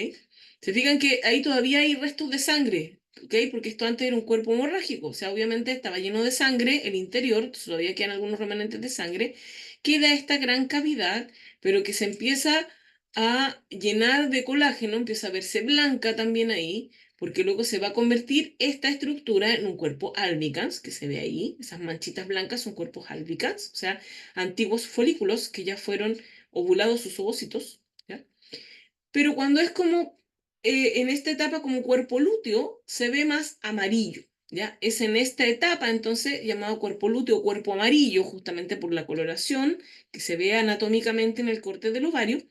Se fijan que ahí todavía hay restos de sangre, ¿ok? Porque esto antes era un cuerpo hemorrágico, o sea, obviamente estaba lleno de sangre el interior, todavía quedan algunos remanentes de sangre, queda esta gran cavidad, pero que se empieza a llenar de colágeno, empieza a verse blanca también ahí, porque luego se va a convertir esta estructura en un cuerpo albicans, que se ve ahí, esas manchitas blancas son cuerpos albicans, o sea, antiguos folículos que ya fueron ovulados sus ovocitos, ¿ya? Pero cuando es como en esta etapa como cuerpo lúteo, se ve más amarillo, ¿ya? Es en esta etapa entonces llamado cuerpo lúteo o cuerpo amarillo, justamente por la coloración que se ve anatómicamente en el corte del ovario,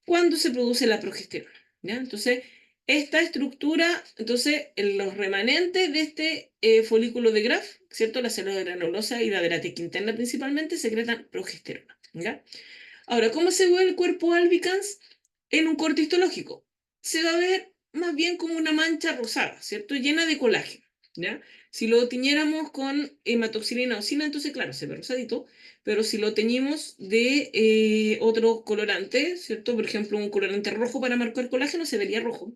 cuando se produce la progesterona, ¿ya? Entonces, esta estructura, entonces, en los remanentes de este folículo de Graf, ¿cierto? La célula granulosa y la de la interna principalmente secretan progesterona, ¿ya? Ahora, ¿cómo se ve el cuerpo albicans en un corte histológico? Se va a ver más bien como una mancha rosada, ¿cierto? Llena de colágeno, ¿ya? Si lo tiñéramos con hematoxilina o sina, entonces, claro, se ve rosadito, pero si lo teñimos de otro colorante, ¿cierto? Por ejemplo, un colorante rojo para marcar colágeno, se vería rojo.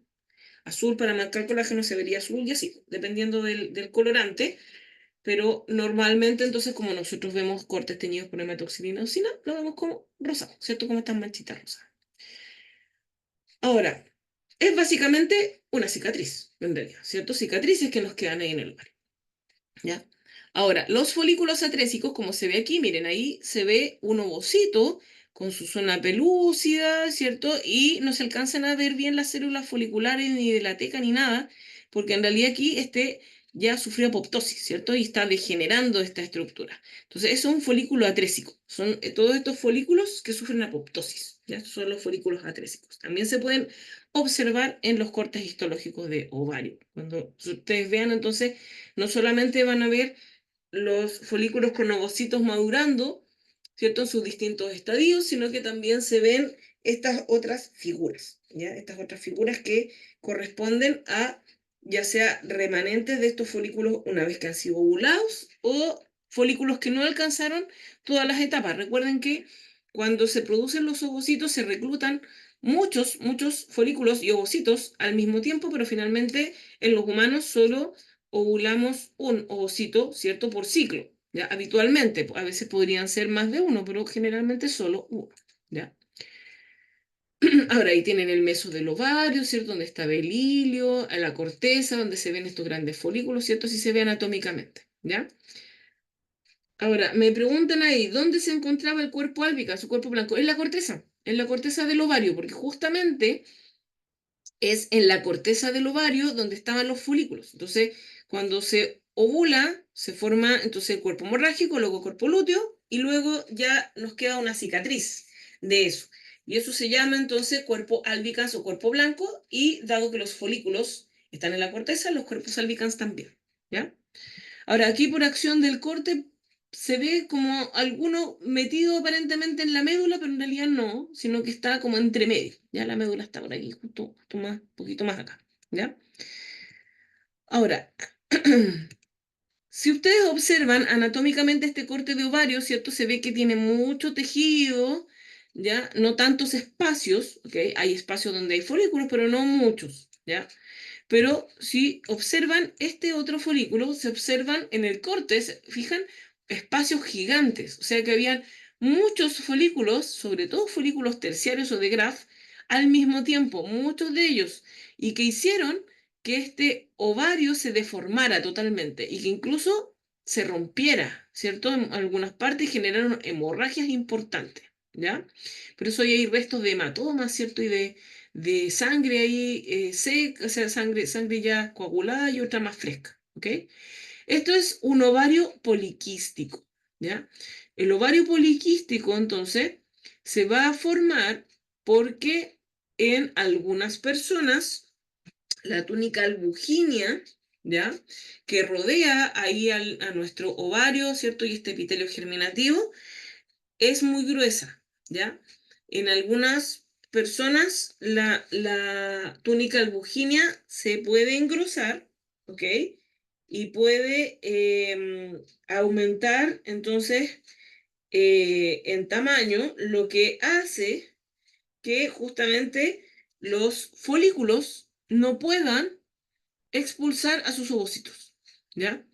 Azul para marcar colágeno se vería azul y así, dependiendo del colorante. Pero normalmente, entonces, como nosotros vemos cortes teñidos por hematoxilina o sina, lo vemos como rosado, ¿cierto? Como estas manchitas rosadas. Ahora, es básicamente una cicatriz, en realidad, ¿cierto? Cicatrices que nos quedan ahí en el ovario, ¿ya? Ahora, los folículos atrésicos, como se ve aquí, miren, ahí se ve un ovocito con su zona pelúcida, ¿cierto? Y no se alcanzan a ver bien las células foliculares ni de la teca ni nada, porque en realidad aquí este ya sufrió apoptosis, ¿cierto? Y está degenerando esta estructura. Entonces, eso es un folículo atrésico. Son todos estos folículos que sufren apoptosis, ¿ya? Estos son los folículos atrésicos. También se pueden observar en los cortes histológicos de ovario. Cuando ustedes vean, entonces, no solamente van a ver los folículos con ovocitos madurando, ¿cierto? En sus distintos estadios, sino que también se ven estas otras figuras, ¿ya? Estas otras figuras que corresponden a ya sea remanentes de estos folículos una vez que han sido ovulados o folículos que no alcanzaron todas las etapas. Recuerden que cuando se producen los ovocitos se reclutan muchos folículos y ovocitos al mismo tiempo, pero finalmente en los humanos solo ovulamos un ovocito, ¿cierto? Por ciclo, ¿ya? Habitualmente, a veces podrían ser más de uno, pero generalmente solo uno, ¿ya? Ahora ahí tienen el meso del ovario, ¿cierto? Donde está el hilio, la corteza, donde se ven estos grandes folículos, ¿cierto? Si se ve anatómicamente, ¿ya? Ahora, me preguntan ahí, ¿dónde se encontraba el cuerpo álbica, su cuerpo blanco? En la corteza del ovario, porque justamente es en la corteza del ovario donde estaban los folículos. Entonces, cuando se ovula, se forma entonces el cuerpo hemorrágico, luego cuerpo lúteo, y luego ya nos queda una cicatriz de eso. Y eso se llama entonces cuerpo albicans o cuerpo blanco, y dado que los folículos están en la corteza, los cuerpos albicans también, ¿ya? Ahora, aquí por acción del corte se ve como alguno metido aparentemente en la médula, pero en realidad no, sino que está como entre medio. Ya la médula está por aquí, justo más, un poquito más acá. ¿Ya? Ahora, si ustedes observan anatómicamente este corte de ovario, ¿cierto? Se ve que tiene mucho tejido, ¿ya? No tantos espacios, ¿ok? Hay espacios donde hay folículos, pero no muchos, ¿ya? Pero si observan este otro folículo, se observan en el corte, ¿se fijan? Espacios gigantes, o sea que habían muchos folículos, sobre todo folículos terciarios o de Graf, al mismo tiempo, muchos de ellos, y que hicieron que este ovario se deformara totalmente y que incluso se rompiera, ¿cierto? En algunas partes generaron hemorragias importantes, ¿ya? Por eso ahí hay restos de hematomas, ¿cierto? Y de sangre ahí seca, o sea, sangre ya coagulada y otra más fresca, ¿ok? Esto es un ovario poliquístico, ¿ya? El ovario poliquístico, entonces, se va a formar porque en algunas personas la túnica albuginea, ¿ya? Que rodea ahí a nuestro ovario, ¿cierto? Y este epitelio germinativo es muy gruesa, ¿ya? En algunas personas la túnica albuginea se puede engrosar, ¿ok? Y puede aumentar entonces en tamaño, lo que hace que justamente los folículos no puedan expulsar a sus ovocitos, ¿ya?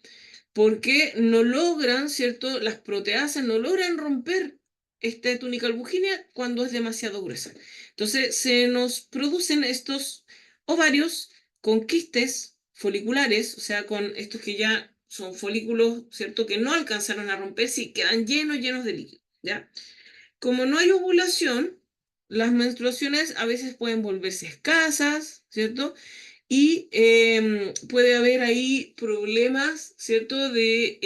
Porque no logran, ¿cierto? Las proteasas no logran romper esta túnica albuginea cuando es demasiado gruesa. Entonces se nos producen estos ovarios con quistes foliculares, o sea, con estos que ya son folículos, ¿cierto? Que no alcanzaron a romperse y quedan llenos de líquido, ¿ya? Como no hay ovulación, las menstruaciones a veces pueden volverse escasas, ¿cierto? Y puede haber ahí problemas, ¿cierto? De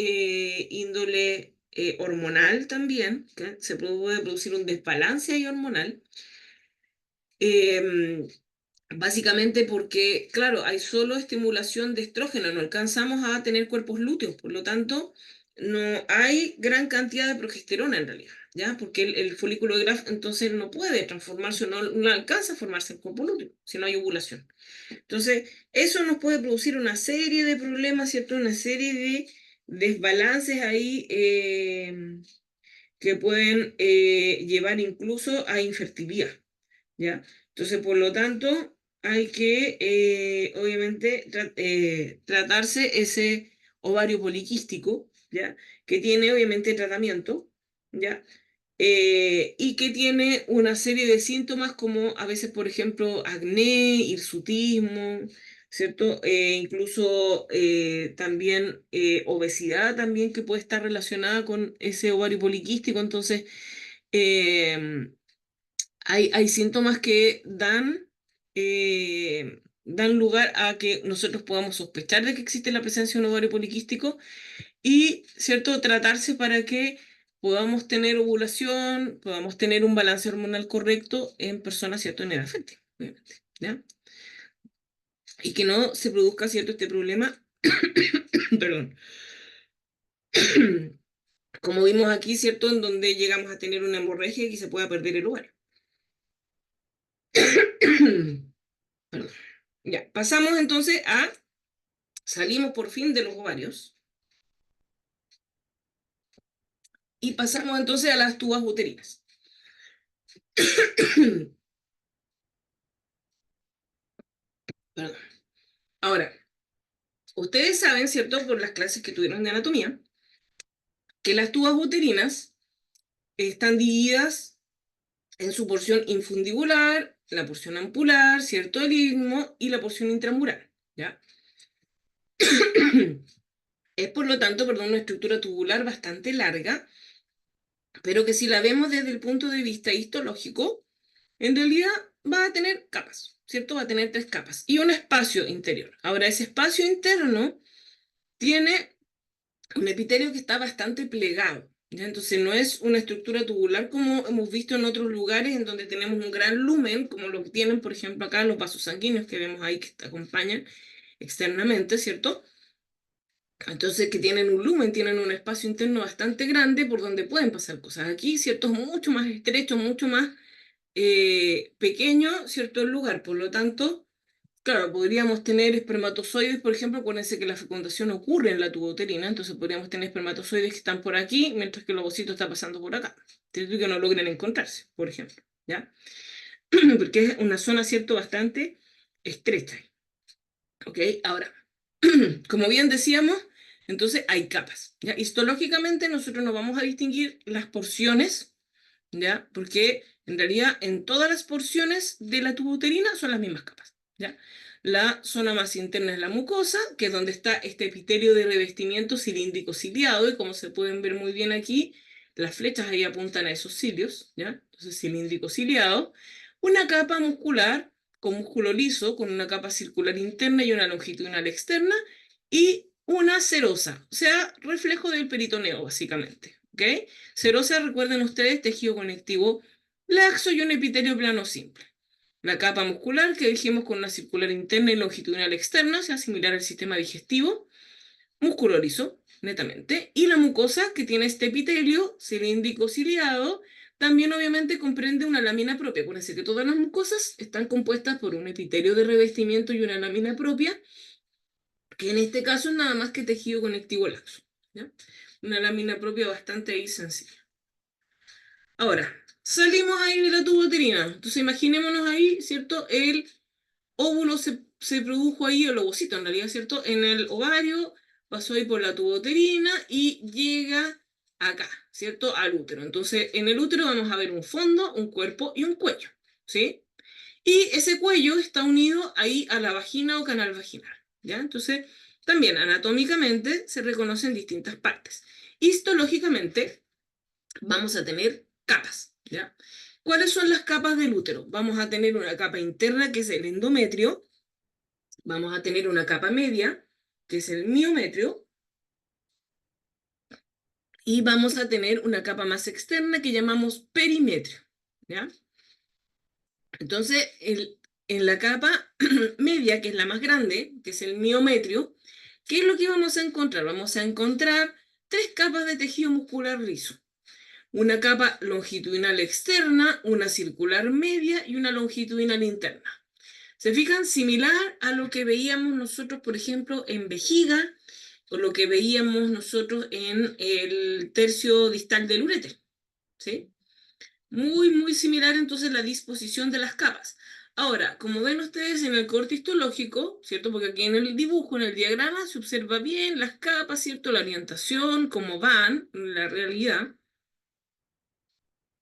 índole hormonal también, que se puede producir un desbalance ahí hormonal. Em, Básicamente porque, claro, hay solo estimulación de estrógeno, no alcanzamos a tener cuerpos lúteos, por lo tanto, no hay gran cantidad de progesterona en realidad, ¿ya? Porque el folículo de Graf entonces no puede transformarse, no alcanza a formarse el cuerpo lúteo si no hay ovulación. Entonces, eso nos puede producir una serie de problemas, ¿cierto? Una serie de desbalances ahí que pueden llevar incluso a infertilidad, ¿ya? Entonces, por lo tanto, hay que, obviamente, tratarse ese ovario poliquístico, ¿ya? Que tiene, obviamente, tratamiento, ¿ya? Y que tiene una serie de síntomas como a veces, por ejemplo, acné, hirsutismo, ¿cierto? Incluso también obesidad también que puede estar relacionada con ese ovario poliquístico. Entonces, eh, hay síntomas que dan lugar a que nosotros podamos sospechar de que existe la presencia de un ovario poliquístico y, ¿cierto?, tratarse para que podamos tener ovulación, podamos tener un balance hormonal correcto en personas, ¿cierto?, en edad fértil, obviamente, ¿ya? Y que no se produzca, ¿cierto?, este problema, perdón, como vimos aquí, ¿cierto?, en donde llegamos a tener una hemorragia y que se pueda perder el ovario. Perdón. Ya, pasamos entonces salimos por fin de los ovarios y pasamos entonces a las tubas uterinas. Perdón. Ahora, ustedes saben, ¿cierto?, por las clases que tuvieron de anatomía, que las tubas uterinas están divididas en su porción infundibular, la porción ampular, ¿cierto?, el istmo y la porción intramural, ¿ya? Es por lo tanto, perdón, una estructura tubular bastante larga, pero que si la vemos desde el punto de vista histológico, en realidad va a tener capas, ¿cierto? Va a tener 3 capas y un espacio interior. Ahora, ese espacio interno tiene un epitelio que está bastante plegado, ¿ya? Entonces no es una estructura tubular como hemos visto en otros lugares en donde tenemos un gran lumen, como lo que tienen, por ejemplo, acá los vasos sanguíneos que vemos ahí que te acompañan externamente, ¿cierto? Entonces que tienen un lumen, tienen un espacio interno bastante grande por donde pueden pasar cosas. Aquí, ¿cierto? Es mucho más estrecho, mucho más pequeño, ¿cierto? El lugar. Por lo tanto, claro, podríamos tener espermatozoides, por ejemplo, acuérdense que la fecundación ocurre en la tuboterina, entonces podríamos tener espermatozoides que están por aquí, mientras que el ovocito está pasando por acá. ¿Cierto? Que no logren encontrarse, por ejemplo, ¿ya? Porque es una zona, ¿cierto? Bastante estrecha. ¿Ok? Ahora, como bien decíamos, entonces hay capas, ¿ya? Histológicamente nosotros no vamos a distinguir las porciones, ¿ya? Porque en realidad en todas las porciones de la tubuterina son las mismas capas, ¿ya? La zona más interna es la mucosa, que es donde está este epitelio de revestimiento cilíndrico ciliado, y como se pueden ver muy bien aquí, las flechas ahí apuntan a esos cilios, ¿ya? Entonces cilíndrico ciliado, una capa muscular con músculo liso, con una capa circular interna y una longitudinal externa, y una serosa, o sea, reflejo del peritoneo, básicamente, ¿ok? Serosa, recuerden ustedes, tejido conectivo laxo y un epitelio plano simple. La capa muscular que dijimos con una circular interna y longitudinal externa, o sea, similar al sistema digestivo, músculo liso, netamente, y la mucosa que tiene este epitelio cilíndrico ciliado, también obviamente comprende una lámina propia. Acuérdense que todas las mucosas están compuestas por un epitelio de revestimiento y una lámina propia, que en este caso es nada más que tejido conectivo laxo, ¿ya? Una lámina propia bastante ahí sencilla. Ahora, salimos ahí de la tuboterina. Entonces imaginémonos ahí, ¿cierto? El óvulo se produjo ahí, el ovocito en realidad, ¿cierto? En el ovario, pasó ahí por la tuboterina y llega acá, ¿cierto? Al útero. Entonces, en el útero vamos a ver un fondo, un cuerpo y un cuello, ¿sí? Y ese cuello está unido ahí a la vagina o canal vaginal, ¿ya? Entonces, también anatómicamente se reconocen distintas partes. Histológicamente vamos a tener capas, ¿ya? ¿Cuáles son las capas del útero? Vamos a tener una capa interna, que es el endometrio. Vamos a tener una capa media, que es el miometrio. Y vamos a tener una capa más externa que llamamos perimetrio, ¿ya? Entonces, en la capa media, que es la más grande, que es el miometrio, ¿qué es lo que vamos a encontrar? Vamos a encontrar tres capas de tejido muscular liso. Una capa longitudinal externa, una circular media y una longitudinal interna. ¿Se fijan? Similar a lo que veíamos nosotros, por ejemplo, en vejiga, o lo que veíamos nosotros en el tercio distal del uréter, ¿sí? Muy, muy similar entonces la disposición de las capas. Ahora, como ven ustedes en el corte histológico, ¿cierto? Porque aquí en el dibujo, en el diagrama, se observa bien las capas, ¿cierto? La orientación, cómo van en la realidad,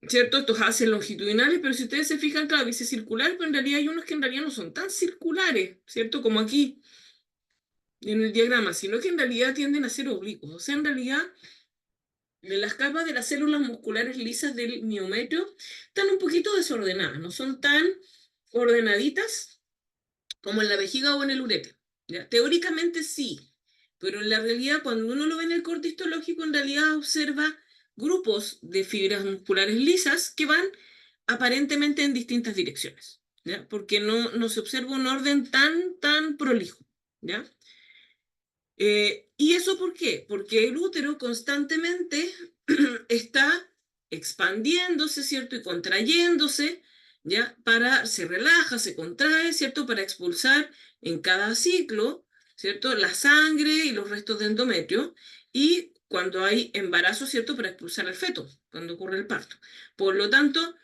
¿cierto? Estos hacen longitudinales, pero si ustedes se fijan, claro, dice circular, pero en realidad hay unos que en realidad no son tan circulares, ¿cierto? Como aquí en el diagrama, sino que en realidad tienden a ser oblicuos. O sea, en realidad de las capas de las células musculares lisas del miometrio están un poquito desordenadas, no son tan ordenaditas como en la vejiga o en el uréter. ¿Ya? Teóricamente sí, pero en la realidad cuando uno lo ve en el corte histológico, en realidad observa grupos de fibras musculares lisas que van aparentemente en distintas direcciones, ¿ya? Porque no se observa un orden tan prolijo, ¿ya? ¿Y eso por qué? Porque el útero constantemente está expandiéndose, ¿cierto? Y contrayéndose, ¿ya? Se relaja, se contrae, ¿cierto? Para expulsar en cada ciclo, ¿cierto? La sangre y los restos de endometrio. Y cuando hay embarazo, ¿cierto? Para expulsar al feto, cuando ocurre el parto. Por lo tanto,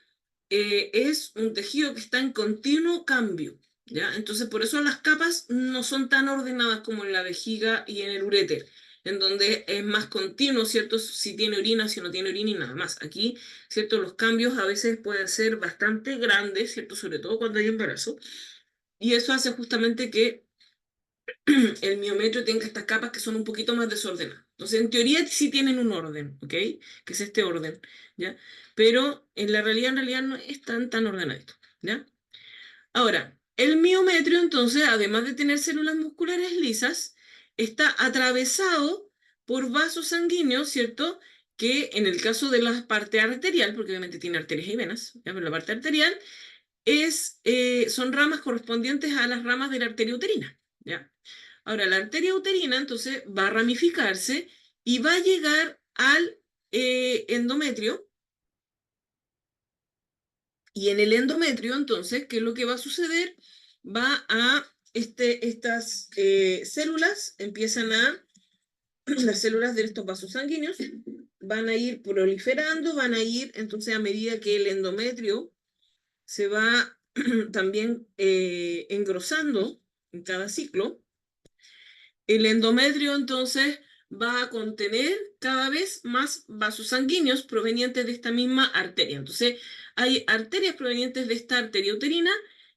es un tejido que está en continuo cambio, ¿ya? Entonces, por eso las capas no son tan ordenadas como en la vejiga y en el uréter, en donde es más continuo, ¿cierto? Si tiene orina, si no tiene orina y nada más. Aquí, ¿cierto? Los cambios a veces pueden ser bastante grandes, ¿cierto? Sobre todo cuando hay embarazo. Y eso hace justamente que el miometrio tenga estas capas que son un poquito más desordenadas. Entonces, en teoría sí tienen un orden, ¿ok? Que es este orden, ¿ya? Pero en realidad no es tan ordenadito, ¿ya? Ahora, el miometrio, entonces, además de tener células musculares lisas, está atravesado por vasos sanguíneos, ¿cierto? Que en el caso de la parte arterial, porque obviamente tiene arterias y venas, ¿ya? Pero la parte arterial son ramas correspondientes a las ramas de la arteria uterina, ¿ya? Ahora, la arteria uterina entonces va a ramificarse y va a llegar al endometrio. Y en el endometrio, entonces, ¿qué es lo que va a suceder? Estas células empiezan las células de estos vasos sanguíneos van a ir proliferando, van a ir, entonces, a medida que el endometrio se va también engrosando en cada ciclo, el endometrio entonces va a contener cada vez más vasos sanguíneos provenientes de esta misma arteria. Entonces, hay arterias provenientes de esta arteria uterina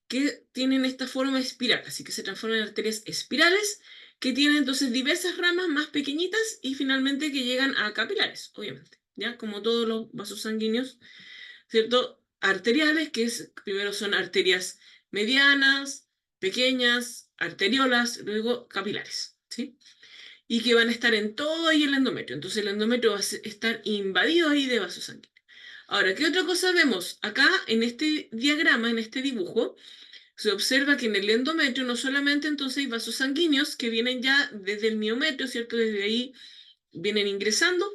que tienen esta forma espiral, así que se transforman en arterias espirales que tienen entonces diversas ramas más pequeñitas y finalmente que llegan a capilares, obviamente, ¿ya? Como todos los vasos sanguíneos, ¿cierto? Arteriales, primero son arterias medianas, pequeñas, arteriolas, luego capilares, ¿sí? Y que van a estar en todo ahí el endometrio. Entonces el endometrio va a estar invadido ahí de vasos sanguíneos. Ahora, ¿qué otra cosa vemos? Acá en este diagrama, en este dibujo, se observa que en el endometrio no solamente entonces hay vasos sanguíneos que vienen ya desde el miometrio, ¿cierto? Desde ahí vienen ingresando,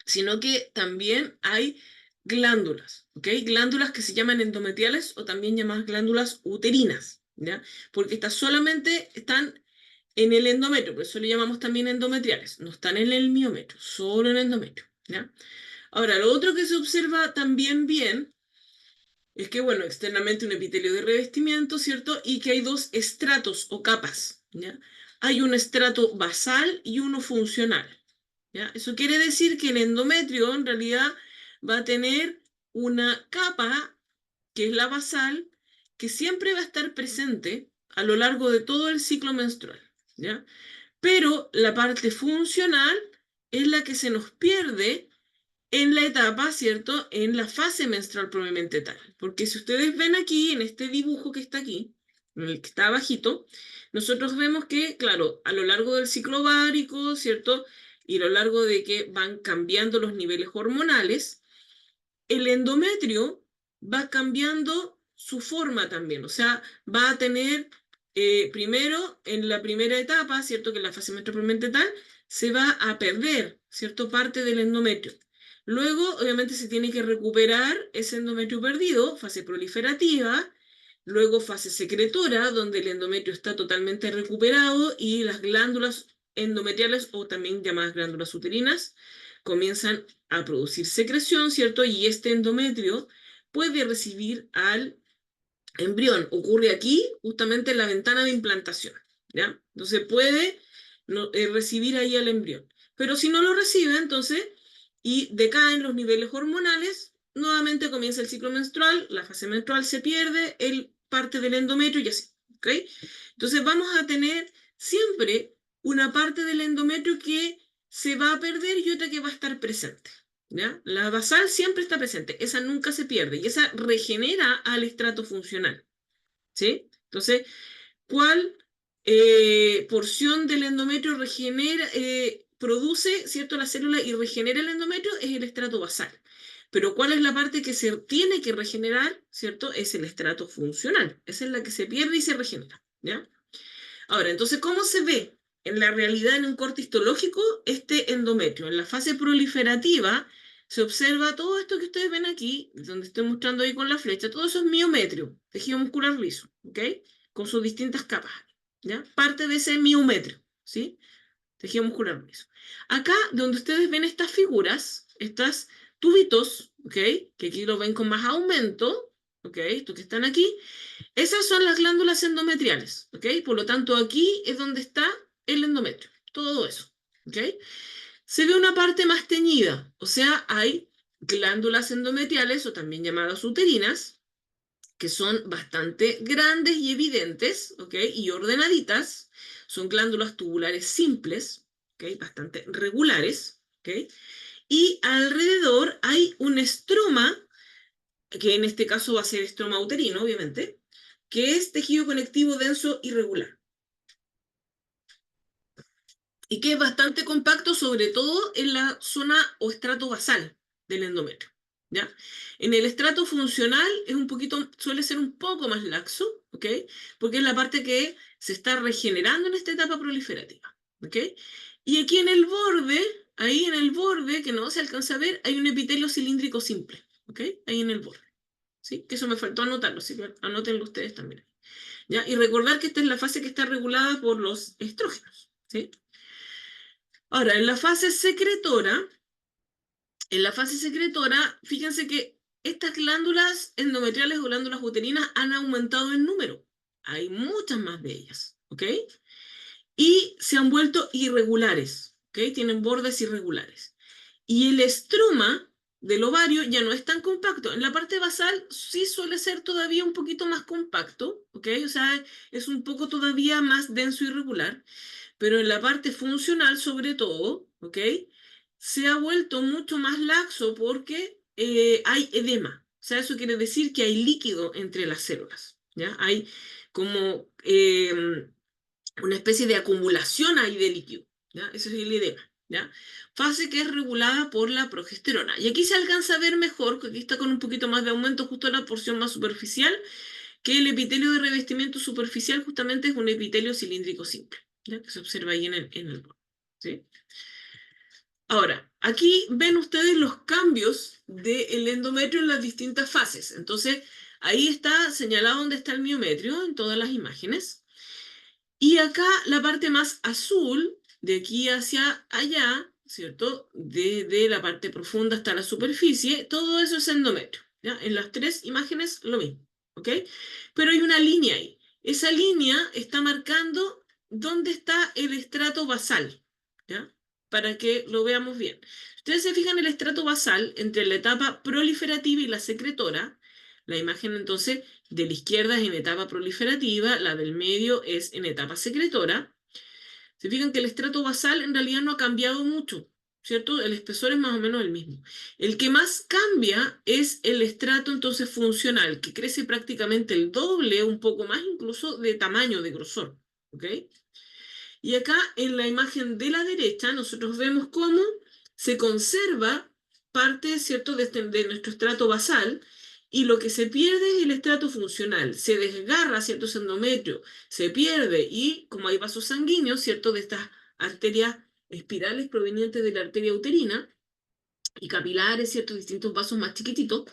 sino que también hay glándulas, ¿ok? Glándulas que se llaman endometriales o también llamadas glándulas uterinas, ¿ya? Porque estas solamente están en el endometrio, por eso le llamamos también endometriales, no están en el miometrio, solo en el endometrio, ¿ya? Ahora, lo otro que se observa también bien es que, bueno, externamente un epitelio de revestimiento, ¿cierto? Y que hay dos estratos o capas, ¿ya? Hay un estrato basal y uno funcional, ¿ya? Eso quiere decir que el endometrio en realidad va a tener una capa, que es la basal, que siempre va a estar presente a lo largo de todo el ciclo menstrual, ¿ya? Pero la parte funcional es la que se nos pierde en la etapa, ¿cierto? En la fase menstrual propiamente tal. Porque si ustedes ven aquí, en este dibujo que está aquí, en el que está abajito, nosotros vemos que, claro, a lo largo del ciclo ovárico, ¿cierto? Y a lo largo de que van cambiando los niveles hormonales, el endometrio va cambiando su forma también, o sea, va a tener, primero, en la primera etapa, ¿cierto? Que en la fase menstrual tal, se va a perder, ¿cierto? Parte del endometrio. Luego, obviamente, se tiene que recuperar ese endometrio perdido, fase proliferativa, luego fase secretora, donde el endometrio está totalmente recuperado y las glándulas endometriales, o también llamadas glándulas uterinas, comienzan a producir secreción, ¿cierto? Y este endometrio puede recibir al embrión. Ocurre aquí, justamente en la ventana de implantación, ¿ya? Entonces puede recibir ahí al embrión. Pero si no lo recibe, entonces, y decaen los niveles hormonales, nuevamente comienza el ciclo menstrual, la fase menstrual se pierde, parte del endometrio y así, ¿ok? Entonces vamos a tener siempre una parte del endometrio que se va a perder y otra que va a estar presente. ¿Ya? La basal siempre está presente, esa nunca se pierde y esa regenera al estrato funcional. ¿Sí? Entonces, ¿cuál porción del endometrio regenera, produce, ¿cierto? La célula y regenera el endometrio? Es el estrato basal. Pero ¿cuál es la parte que se tiene que regenerar, ¿cierto? Es el estrato funcional. Esa es la que se pierde y se regenera. ¿Ya? Ahora, entonces, ¿cómo se ve en la realidad en un corte histológico este endometrio? En la fase proliferativa se observa todo esto que ustedes ven aquí, donde estoy mostrando ahí con la flecha, todo eso es miometrio, tejido muscular liso, ¿ok? Con sus distintas capas, ¿ya? Parte de ese miometrio, ¿sí? Tejido muscular liso. Acá, donde ustedes ven estas figuras, estas tubitos, ¿ok? Que aquí lo ven con más aumento, ¿ok? Estos que están aquí, esas son las glándulas endometriales, ¿ok? Por lo tanto, aquí es donde está el endometrio, todo eso, ¿ok? Se ve una parte más teñida, o sea, hay glándulas endometriales, o también llamadas uterinas, que son bastante grandes y evidentes, ¿ok? Y ordenaditas, son glándulas tubulares simples, ¿ok? Bastante regulares, ¿ok? Y alrededor hay un estroma, que en este caso va a ser estroma uterino, obviamente, que es tejido conectivo denso irregular y que es bastante compacto, sobre todo en la zona o estrato basal del endometrio. ¿Ya? En el estrato funcional es un poquito, suele ser un poco más laxo, ¿ok? Porque es la parte que se está regenerando en esta etapa proliferativa, ¿ok? Y aquí en el borde, ahí en el borde, que no se alcanza a ver, hay un epitelio cilíndrico simple, ¿ok? Ahí en el borde. ¿Sí? Que eso me faltó anotarlo, así que anótenlo ustedes también. ¿Ya? Y recordar que esta es la fase que está regulada por los estrógenos. ¿Sí? Ahora, en la fase secretora, fíjense que estas glándulas endometriales o glándulas uterinas han aumentado en número. Hay muchas más de ellas, ¿ok? Y se han vuelto irregulares, ¿ok? Tienen bordes irregulares. Y el estroma del ovario ya no es tan compacto. En la parte basal sí suele ser todavía un poquito más compacto, ¿ok? O sea, es un poco todavía más denso y irregular, pero en la parte funcional sobre todo, ¿ok? Se ha vuelto mucho más laxo porque hay edema. O sea, eso quiere decir que hay líquido entre las células, ¿ya? Hay como una especie de acumulación ahí de líquido, ¿ya? Eso es el edema, ¿ya? Fase que es regulada por la progesterona. Y aquí se alcanza a ver mejor, que aquí está con un poquito más de aumento justo en la porción más superficial, que el epitelio de revestimiento superficial justamente es un epitelio cilíndrico simple, ¿ya? Que se observa ahí en el borde, ¿sí? Ahora, aquí ven ustedes los cambios del endometrio en las distintas fases. Entonces, ahí está señalado dónde está el miometrio en todas las imágenes. Y acá la parte más azul, de aquí hacia allá, ¿cierto? De la parte profunda hasta la superficie, todo eso es endometrio, ¿ya? En las tres imágenes lo mismo, ¿ok? Pero hay una línea ahí. Esa línea está marcando dónde está el estrato basal, ¿ya? Para que lo veamos bien. Ustedes se fijan el estrato basal entre la etapa proliferativa y la secretora. La imagen entonces de la izquierda es en etapa proliferativa, la del medio es en etapa secretora. Se fijan que el estrato basal en realidad no ha cambiado mucho, ¿cierto? El espesor es más o menos el mismo. El que más cambia es el estrato entonces funcional, que crece prácticamente el doble, un poco más incluso, de tamaño, de grosor, ¿ok? Y acá en la imagen de la derecha nosotros vemos cómo se conserva parte, ¿cierto?, de nuestro estrato basal, y lo que se pierde es el estrato funcional. Se desgarra, ¿cierto?, ese endometrio, se pierde, y como hay vasos sanguíneos, ¿cierto?, de estas arterias espirales provenientes de la arteria uterina, y capilares, ¿cierto?, distintos vasos más chiquititos,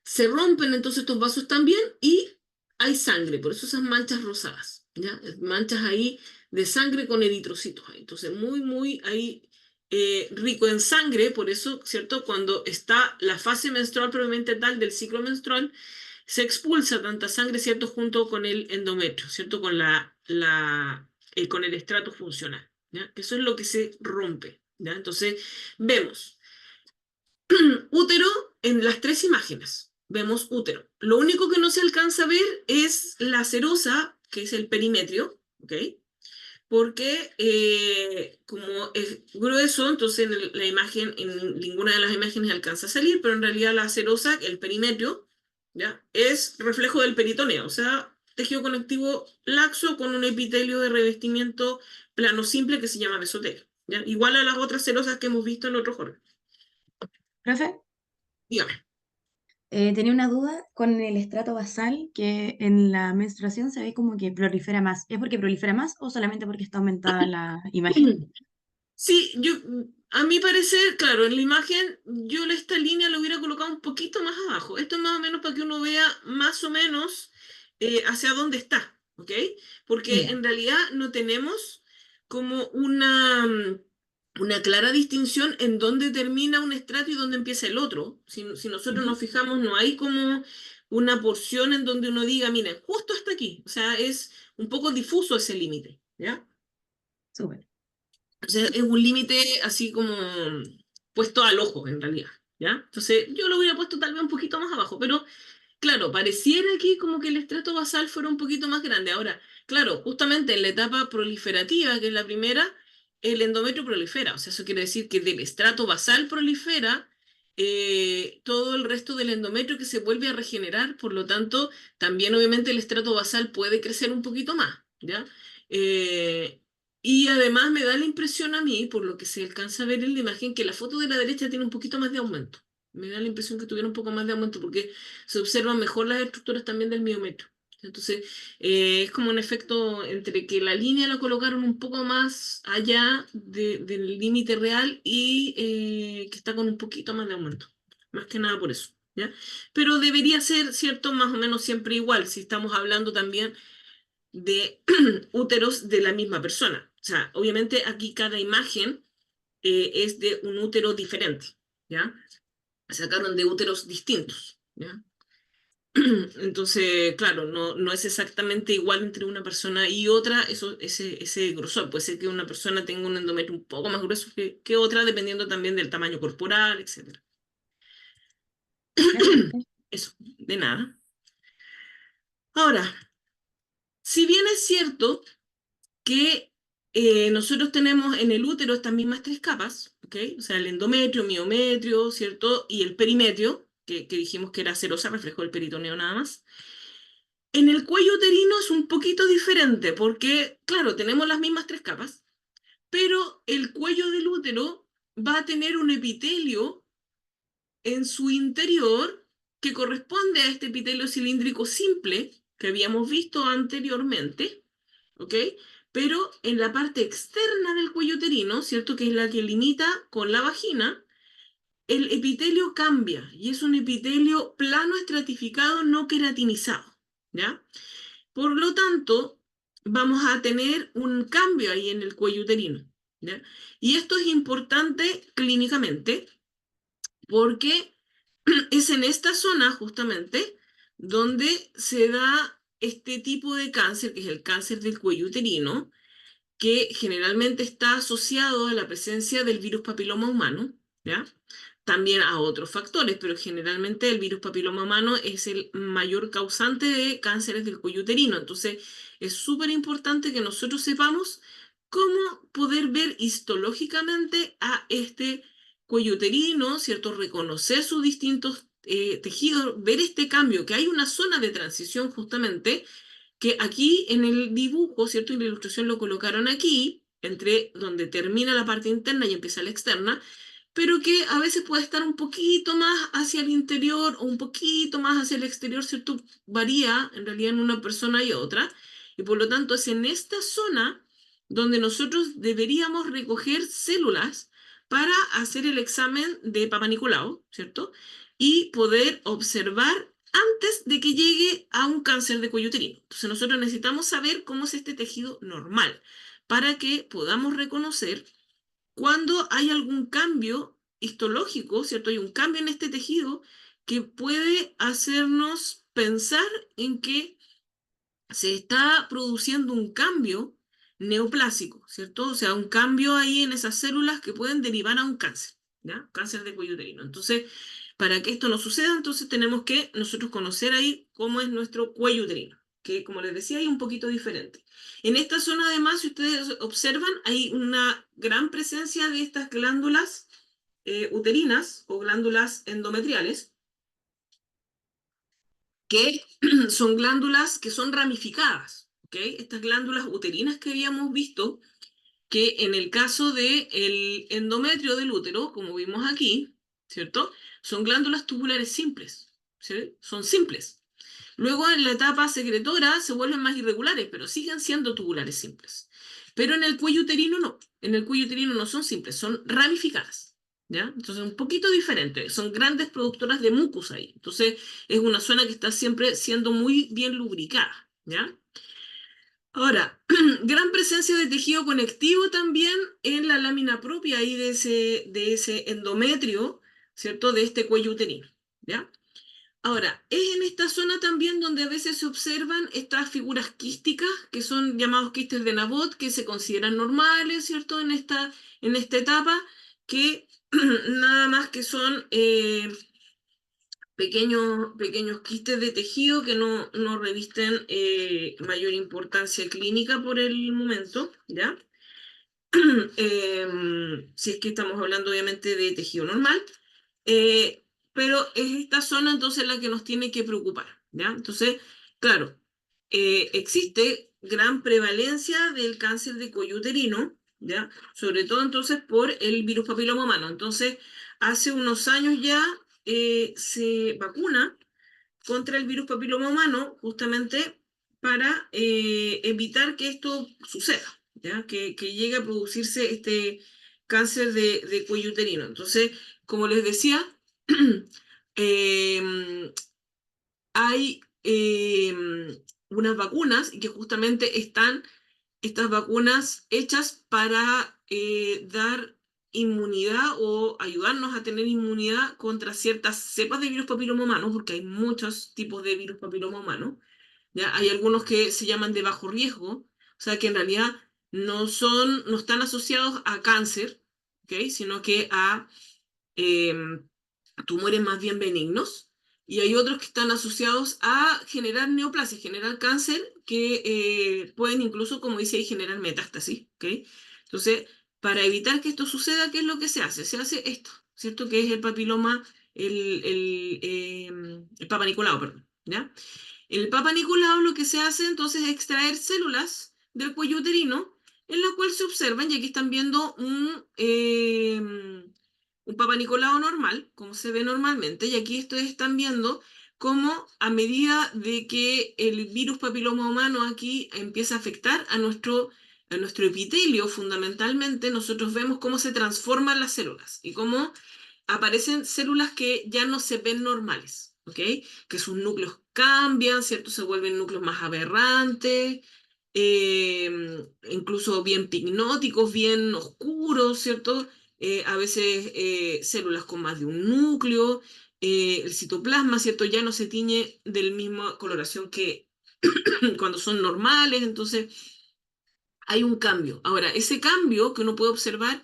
se rompen entonces estos vasos también y hay sangre, por eso esas manchas rosadas, ¿ya? Manchas ahí de sangre con eritrocitos ahí. Entonces, muy ahí rico en sangre, por eso, ¿cierto? Cuando está la fase menstrual propiamente tal del ciclo menstrual, se expulsa tanta sangre, ¿cierto? Junto con el endometrio, ¿cierto? Con con el estrato funcional, ¿ya? Eso es lo que se rompe, ¿ya? Entonces, vemos útero en las tres imágenes. Vemos útero. Lo único que no se alcanza a ver es la serosa, que es el perimetrio, ¿ok? Porque como es grueso, entonces en la imagen, en ninguna de las imágenes alcanza a salir, pero en realidad la serosa, el perimetrio, ¿ya? Es reflejo del peritoneo, o sea, tejido conectivo laxo con un epitelio de revestimiento plano simple que se llama mesotelio, ¿ya? Igual a las otras serosas que hemos visto en otros órganos. Profe, Dígame. tenía una duda con el estrato basal que en la menstruación se ve como que prolifera más. ¿Es porque prolifera más o solamente porque está aumentada la imagen? Sí, a mi parecer, claro, en la imagen yo esta línea lo hubiera colocado un poquito más abajo. Esto es más o menos para que uno vea más o menos hacia dónde está, ¿ok? Porque Ya. en realidad no tenemos como una clara distinción en dónde termina un estrato y dónde empieza el otro. Si nosotros Ujú. nos fijamos, no hay como una porción en donde uno diga, miren, justo hasta aquí. O sea, es un poco difuso ese límite, ¿ya? Súper. O sea, es un límite así como puesto al ojo, en realidad, ¿ya? Entonces, yo lo hubiera puesto tal vez un poquito más abajo, pero claro, pareciera aquí como que el estrato basal fuera un poquito más grande. Ahora, claro, justamente en la etapa proliferativa, que es la primera, el endometrio prolifera. O sea, eso quiere decir que del estrato basal prolifera todo el resto del endometrio que se vuelve a regenerar. Por lo tanto, también obviamente el estrato basal puede crecer un poquito más, ¿ya? Eh, y además me da la impresión a mí, por lo que se alcanza a ver en la imagen, que la foto de la derecha tiene un poquito más de aumento. Me da la impresión que tuviera un poco más de aumento, porque se observan mejor las estructuras también del miometrio. Entonces, es como un efecto entre que la línea la colocaron un poco más allá del límite real y que está con un poquito más de aumento. Más que nada por eso, ¿ya? Pero debería ser, ¿cierto? Más o menos siempre igual, si estamos hablando también de úteros de la misma persona. O sea, obviamente aquí cada imagen es de un útero diferente, ¿ya? Sacaron de úteros distintos, ¿ya? Entonces, claro, no es exactamente igual entre una persona y otra ese grosor. Puede ser que una persona tenga un endometrio un poco más grueso que otra, dependiendo también del tamaño corporal, etcétera. Gracias, profe. Eso, de nada. Ahora, si bien es cierto que nosotros tenemos en el útero estas mismas tres capas, ¿ok? O sea, el endometrio, miometrio, ¿cierto? Y el perimetrio, que dijimos que era serosa, reflejo del peritoneo nada más. En el cuello uterino es un poquito diferente porque, claro, tenemos las mismas tres capas, pero el cuello del útero va a tener un epitelio en su interior que corresponde a este epitelio cilíndrico simple que habíamos visto anteriormente, ¿ok? Pero en la parte externa del cuello uterino, ¿cierto? Que es la que limita con la vagina, el epitelio cambia y es un epitelio plano estratificado no queratinizado, ¿ya? Por lo tanto, vamos a tener un cambio ahí en el cuello uterino, ¿ya? Y esto es importante clínicamente porque es en esta zona justamente donde se da este tipo de cáncer, que es el cáncer del cuello uterino, que generalmente está asociado a la presencia del virus papiloma humano, ¿ya? también a otros factores, pero generalmente el virus papiloma humano es el mayor causante de cánceres del cuello uterino. Entonces, es súper importante que nosotros sepamos cómo poder ver histológicamente a este cuello uterino, ¿cierto? Reconocer sus distintos tejidos, ver este cambio, que hay una zona de transición justamente, que aquí en el dibujo, ¿cierto? Y la ilustración lo colocaron aquí, entre donde termina la parte interna y empieza la externa, pero que a veces puede estar un poquito más hacia el interior o un poquito más hacia el exterior, ¿cierto? Varía en realidad en una persona y otra, y por lo tanto es en esta zona donde nosotros deberíamos recoger células para hacer el examen de Papa Nicolau, ¿cierto? Y poder observar antes de que llegue a un cáncer de cuello uterino. Entonces nosotros necesitamos saber cómo es este tejido normal para que podamos reconocer cuando hay algún cambio histológico, ¿cierto? Hay un cambio en este tejido que puede hacernos pensar en que se está produciendo un cambio neoplásico, ¿cierto? O sea, un cambio ahí en esas células que pueden derivar a un cáncer, ¿ya? Cáncer de cuello uterino. Entonces, para que esto no suceda, entonces tenemos que nosotros conocer ahí cómo es nuestro cuello uterino, que como les decía, hay un poquito diferente. En esta zona, además, si ustedes observan, hay una gran presencia de estas glándulas uterinas o glándulas endometriales, que son glándulas que son ramificadas, ¿ok? Estas glándulas uterinas que habíamos visto, que en el caso del endometrio del útero, como vimos aquí, ¿cierto? Son glándulas tubulares simples, ¿sí? Son simples. Luego en la etapa secretora se vuelven más irregulares, pero siguen siendo tubulares simples. Pero en el cuello uterino no. En el cuello uterino no son simples, son ramificadas. ¿Ya? Entonces, un poquito diferente. Son grandes productoras de mucus ahí. Entonces, es una zona que está siempre siendo muy bien lubricada. ¿Ya? Ahora, gran presencia de tejido conectivo también en la lámina propia ahí de ese endometrio, ¿cierto? De este cuello uterino. ¿Ya? Ahora, es en esta zona también donde a veces se observan estas figuras quísticas, que son llamados quistes de Nabot, que se consideran normales, ¿cierto? En esta etapa, que nada más que son pequeños quistes de tejido que no revisten mayor importancia clínica por el momento, ¿ya? Si es que estamos hablando obviamente de tejido normal, eh, pero es esta zona entonces la que nos tiene que preocupar, ¿ya? Entonces, claro, existe gran prevalencia del cáncer de cuello uterino, ¿ya? Sobre todo entonces por el virus papiloma humano. Entonces, hace unos años ya se vacuna contra el virus papiloma humano justamente para evitar que esto suceda, ¿ya? Que llegue a producirse este cáncer de cuello uterino. Entonces, como les decía, eh, hay unas vacunas que justamente están estas vacunas hechas para dar inmunidad o ayudarnos a tener inmunidad contra ciertas cepas de virus papiloma humano, porque hay muchos tipos de virus papiloma humano. ¿Ya? Hay algunos que se llaman de bajo riesgo, o sea que en realidad no están asociados a cáncer, ¿ok? Sino que a eh, tumores más bien benignos, y hay otros que están asociados a generar neoplasia, generar cáncer, que pueden incluso, como dice ahí, generar metástasis, ¿ok? Entonces, para evitar que esto suceda, ¿qué es lo que se hace? Se hace esto, ¿cierto? Que es el papiloma, el Papa Nicolau, perdón, ¿ya? El Papa Nicolau lo que se hace entonces es extraer células del cuello uterino, en la cual se observan, y aquí están viendo un Papa Nicolau normal, como se ve normalmente, y aquí ustedes están viendo cómo a medida de que el virus papiloma humano aquí empieza a afectar a nuestro epitelio fundamentalmente, nosotros vemos cómo se transforman las células y cómo aparecen células que ya no se ven normales, ¿ok? Que sus núcleos cambian, ¿cierto? Se vuelven núcleos más aberrantes, incluso bien picnóticos, bien oscuros, ¿cierto? A veces células con más de un núcleo, el citoplasma, ¿cierto? Ya no se tiñe de la misma coloración que cuando son normales, entonces hay un cambio. Ahora, ese cambio que uno puede observar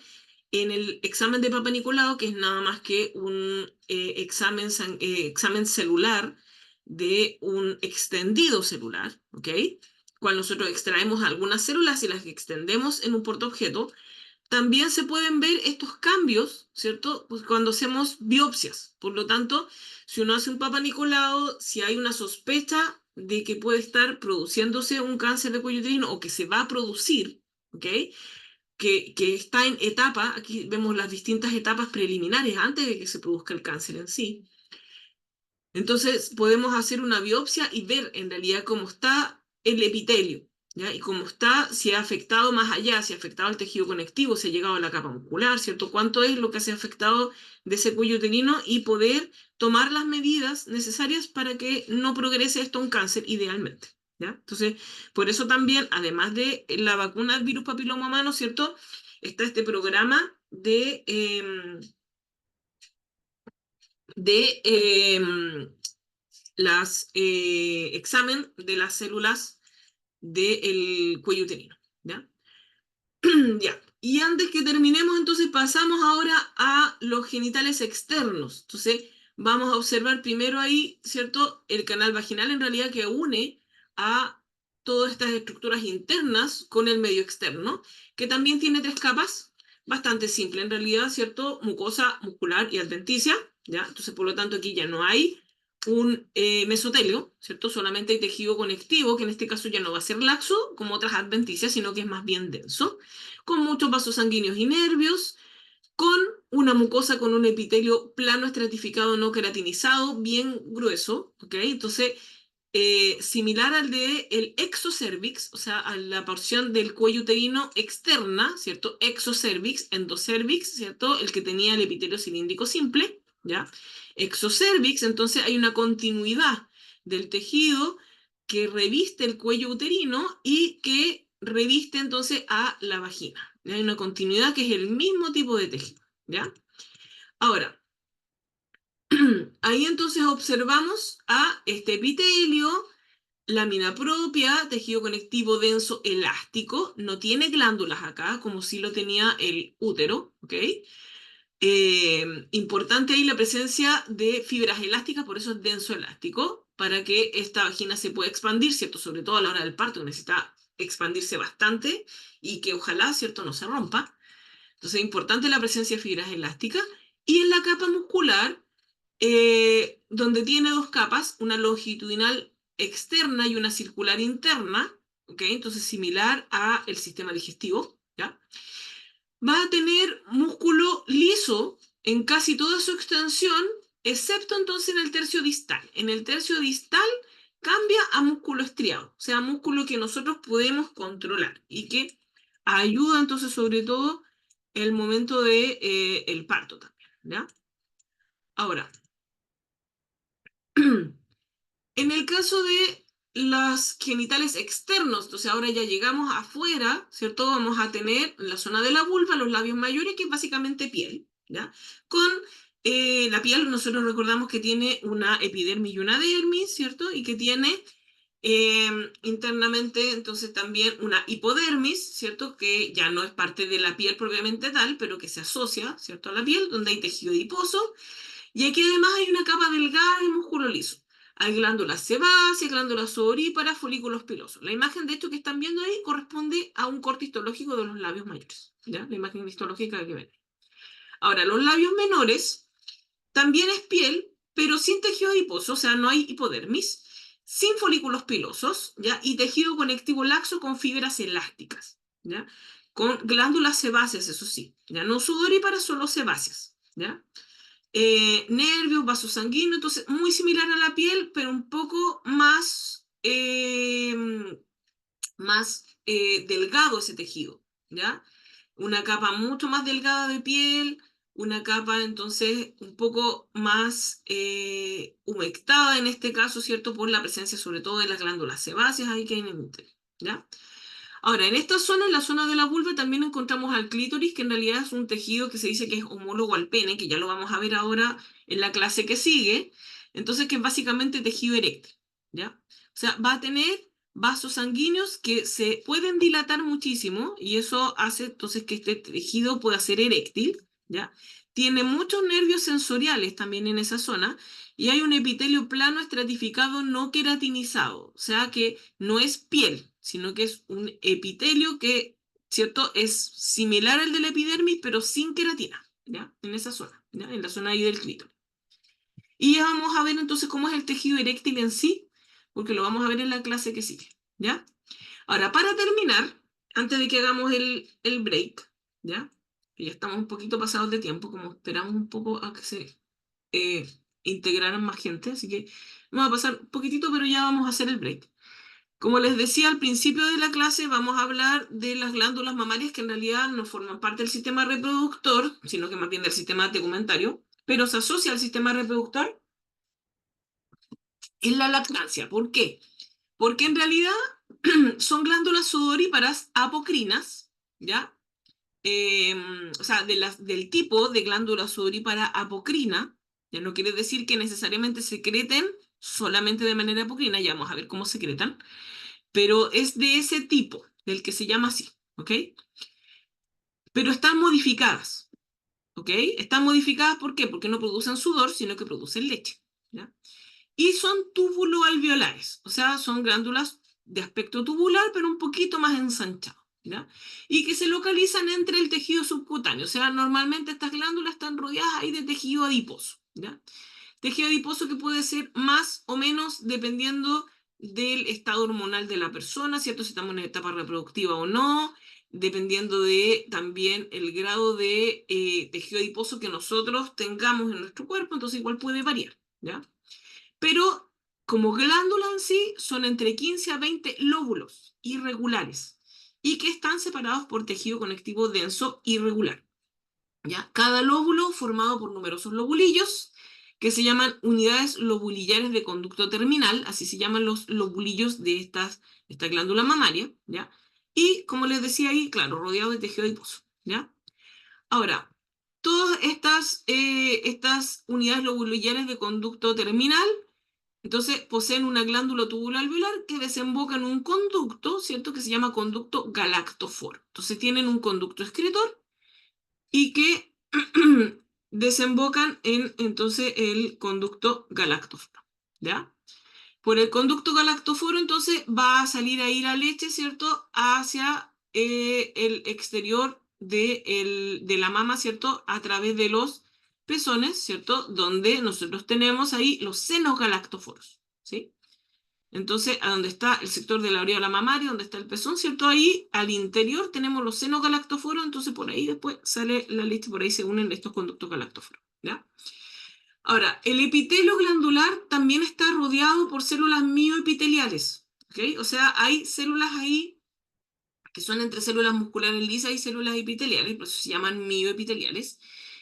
en el examen de Papa Nicolau, que es nada más que un examen celular de un extendido celular, ¿ok? Cuando nosotros extraemos algunas células y las extendemos en un portaobjeto, también se pueden ver estos cambios, ¿cierto? Pues cuando hacemos biopsias. Por lo tanto, si uno hace un Papa Nicolau, si hay una sospecha de que puede estar produciéndose un cáncer de cuello uterino o que se va a producir, ¿ok? Que está en etapa, aquí vemos las distintas etapas preliminares antes de que se produzca el cáncer en sí. Entonces podemos hacer una biopsia y ver en realidad cómo está el epitelio, ¿ya? Y cómo está, si ha afectado más allá, si ha afectado el tejido conectivo, si ha llegado a la capa muscular, ¿cierto? Cuánto es lo que se ha afectado de ese cuello uterino y poder tomar las medidas necesarias para que no progrese esto a un cáncer idealmente, ¿ya? Entonces, por eso también, además de la vacuna del virus papiloma humano, ¿cierto? Está este programa de las examen de las células del cuello uterino, ¿ya? Ya. Y antes que terminemos, entonces pasamos ahora a los genitales externos. Entonces, vamos a observar primero ahí, ¿cierto? El canal vaginal en realidad que une a todas estas estructuras internas con el medio externo, que también tiene tres capas, bastante simple en realidad, ¿cierto? Mucosa, muscular y adventicia, ¿ya? Entonces, por lo tanto, aquí ya no hay un mesotelio, ¿cierto? Solamente hay tejido conectivo, que en este caso ya no va a ser laxo, como otras adventicias, sino que es más bien denso, con muchos vasos sanguíneos y nervios, con una mucosa con un epitelio plano estratificado no queratinizado, bien grueso, ¿ok? Entonces, similar al de el exocervix, o sea, a la porción del cuello uterino externa, ¿cierto? Exocervix, endocervix, ¿cierto? El que tenía el epitelio cilíndrico simple, ¿ya? Exocervix, entonces hay una continuidad del tejido que reviste el cuello uterino y que reviste entonces a la vagina. ¿Ya? Hay una continuidad que es el mismo tipo de tejido, ¿ya? Ahora, ahí entonces observamos a este epitelio, lámina propia, tejido conectivo denso elástico, no tiene glándulas acá, como si lo tenía el útero, ¿ok? Importante ahí la presencia de fibras elásticas, por eso es denso elástico, para que esta vagina se pueda expandir, ¿cierto? Sobre todo a la hora del parto, necesita expandirse bastante y que ojalá, ¿cierto?, no se rompa. Entonces es importante la presencia de fibras elásticas. Y en la capa muscular, donde tiene dos capas, una longitudinal externa y una circular interna, ¿ok? Entonces similar a el sistema digestivo, ¿ya? Va a tener músculo liso en casi toda su extensión, excepto entonces en el tercio distal. En el tercio distal cambia a músculo estriado, o sea, músculo que nosotros podemos controlar y que ayuda entonces sobre todo el momento de el parto también, ¿ya? Ahora, en el caso de los genitales externos, entonces ahora ya llegamos afuera, ¿cierto? Vamos a tener en la zona de la vulva los labios mayores, que es básicamente piel, ¿ya? Con la piel nosotros recordamos que tiene una epidermis y una dermis, ¿cierto? Y que tiene internamente entonces también una hipodermis, ¿cierto? Que ya no es parte de la piel propiamente tal, pero que se asocia, ¿cierto? A la piel, donde hay tejido adiposo y aquí además hay una capa delgada de músculo liso. Hay glándulas sebáceas, glándulas sudoríparas, folículos pilosos. La imagen, de hecho, que están viendo ahí corresponde a un corte histológico de los labios mayores. ¿Ya? La imagen histológica que ven. Ahora, los labios menores también es piel, pero sin tejido adiposo, o sea, no hay hipodermis, sin folículos pilosos, ¿ya? Y tejido conectivo laxo con fibras elásticas, ¿ya? Con glándulas sebáceas, eso sí, ¿ya? No sudoríparas, solo sebáceas, ¿ya? Nervios, vasos sanguíneos, entonces muy similar a la piel, pero un poco más delgado ese tejido, ¿ya? Una capa mucho más delgada de piel, una capa entonces un poco más humectada en este caso, ¿cierto? Por la presencia sobre todo de las glándulas sebáceas ahí que hay en el útero, ¿ya? Ahora, en esta zona, en la zona de la vulva, también encontramos al clítoris, que en realidad es un tejido que se dice que es homólogo al pene, que ya lo vamos a ver ahora en la clase que sigue. Entonces, que es básicamente tejido eréctil, ¿ya? O sea, va a tener vasos sanguíneos que se pueden dilatar muchísimo y eso hace entonces que este tejido pueda ser eréctil, ¿ya? Tiene muchos nervios sensoriales también en esa zona y hay un epitelio plano estratificado no queratinizado, o sea que no es piel, sino que es un epitelio que, ¿cierto? Es similar al de la epidermis, pero sin queratina, ¿ya? En esa zona, ¿ya? En la zona ahí del clítoris. Y ya vamos a ver entonces cómo es el tejido eréctil en sí, porque lo vamos a ver en la clase que sigue, ¿ya? Ahora, para terminar, antes de que hagamos el break, ¿ya? Que ya estamos un poquito pasados de tiempo, como esperamos un poco a que se eh, integraran más gente, así que vamos a pasar un poquitito, pero ya vamos a hacer el break. Como les decía al principio de la clase, vamos a hablar de las glándulas mamarias que en realidad no forman parte del sistema reproductor, sino que más bien del sistema tegumentario, pero se asocia al sistema reproductor en la lactancia. ¿Por qué? Porque en realidad son glándulas sudoríparas apocrinas, ¿ya? O sea, del tipo de glándula sudorípara apocrina, ya no quiere decir que necesariamente secreten solamente de manera apocrina, ya vamos a ver cómo secretan, pero es de ese tipo, del que se llama así, ¿ok? Pero están modificadas, ¿ok? Están modificadas, ¿por qué? Porque no producen sudor, sino que producen leche, ¿ya? Y son túbulo-alveolares, o sea, son glándulas de aspecto tubular, pero un poquito más ensanchado, ¿ya? Y que se localizan entre el tejido subcutáneo, o sea, normalmente estas glándulas están rodeadas ahí de tejido adiposo, ¿ya? Tejido adiposo que puede ser más o menos dependiendo del estado hormonal de la persona, ¿cierto? Si estamos en etapa reproductiva o no, dependiendo de también el grado de tejido adiposo que nosotros tengamos en nuestro cuerpo, entonces igual puede variar, ¿ya? Pero como glándula en sí son entre 15 a 20 lóbulos irregulares y que están separados por tejido conectivo denso irregular, ¿ya? Cada lóbulo formado por numerosos lobulillos que se llaman unidades lobulillares de conducto terminal, así se llaman los lobulillos de esta glándula mamaria, ¿ya? Y como les decía ahí, claro, rodeado de tejido adiposo, ¿ya? Ahora, todas estas unidades lobulillares de conducto terminal entonces poseen una glándula tubular alveolar que desemboca en un conducto, ¿cierto? Que se llama conducto galactoforo. Entonces tienen un conducto excretor y que desembocan en entonces el conducto galactoforo, ¿ya? Por el conducto galactoforo entonces va a salir ahí la leche, ¿cierto? Hacia el exterior de la mama, ¿cierto? A través de los pezones, ¿cierto? Donde nosotros tenemos ahí los senos galactóforos, ¿sí? Entonces, a donde está el sector de la aureola mamaria, donde está el pezón, ¿cierto? Ahí al interior tenemos los senos galactóforos, entonces por ahí después sale la leche, por ahí se unen estos conductos galactóforos, ¿ya? Ahora, el epitelio glandular también está rodeado por células mioepiteliales, ¿ok? O sea, hay células ahí que son entre células musculares lisas y células epiteliales, por eso se llaman mioepiteliales,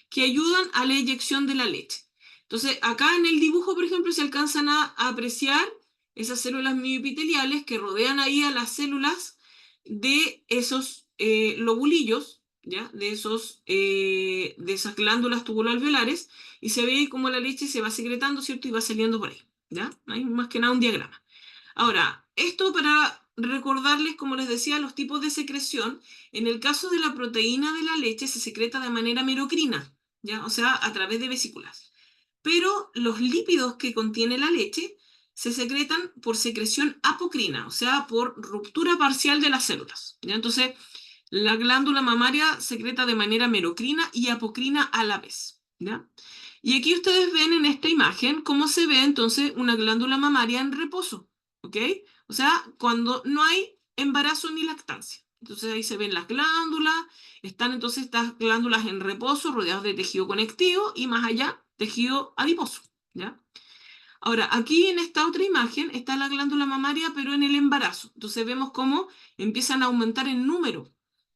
que ayudan a la eyección de la leche. Entonces, acá en el dibujo, por ejemplo, se alcanzan a apreciar esas células mioepiteliales que rodean ahí a las células de esos lobulillos, ¿ya? De esas glándulas tubuloalveolares, y se ve como la leche se va secretando, ¿cierto? Y va saliendo por ahí, ¿ya? Hay más que nada un diagrama. Ahora, esto para recordarles, como les decía, los tipos de secreción. En el caso de la proteína de la leche se secreta de manera merocrina, ¿ya? O sea, a través de vesículas. Pero los lípidos que contiene la leche se secretan por secreción apocrina, o sea, por ruptura parcial de las células, ¿ya? Entonces, la glándula mamaria secreta de manera merocrina y apocrina a la vez, ¿ya? Y aquí ustedes ven en esta imagen cómo se ve entonces una glándula mamaria en reposo, ¿ok? O sea, cuando no hay embarazo ni lactancia. Entonces ahí se ven las glándulas, están entonces estas glándulas en reposo rodeadas de tejido conectivo y más allá tejido adiposo, ¿ya? Ahora, aquí en esta otra imagen está la glándula mamaria, pero en el embarazo. Entonces vemos cómo empiezan a aumentar en número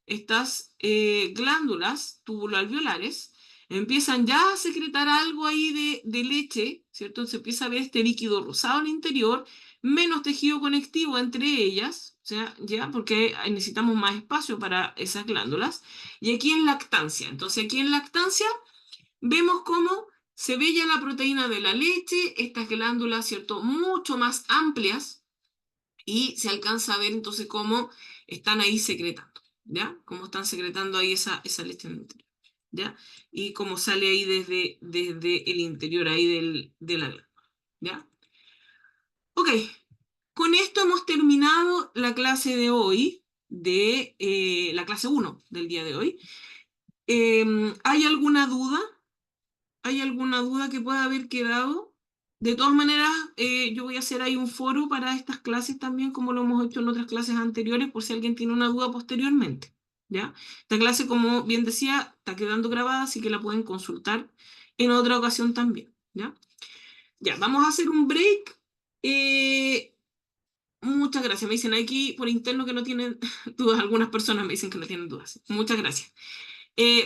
estas glándulas tubuloalveolares, empiezan ya a secretar algo ahí de leche, ¿cierto? Se empieza a ver este líquido rosado al interior, menos tejido conectivo entre ellas, o sea, ya, porque necesitamos más espacio para esas glándulas. Y aquí en lactancia. Entonces aquí en lactancia vemos cómo se ve ya la proteína de la leche, estas glándulas, ¿cierto? Mucho más amplias y se alcanza a ver entonces cómo están ahí secretando, ¿ya? Cómo están secretando ahí esa leche en el interior, ¿ya? Y cómo sale ahí desde el interior ahí de la glándula, ¿ya? Ok, con esto hemos terminado la clase de hoy, la clase 1 del día de hoy. ¿Hay alguna duda? ¿Hay alguna duda que pueda haber quedado? De todas maneras, yo voy a hacer ahí un foro para estas clases también, como lo hemos hecho en otras clases anteriores, por si alguien tiene una duda posteriormente, ¿ya? Esta clase, como bien decía, está quedando grabada, así que la pueden consultar en otra ocasión también, ¿ya? Ya, vamos a hacer un break. Eh, Muchas gracias. Me dicen aquí por interno que no tienen dudas. Algunas personas me dicen que no tienen dudas. Muchas gracias.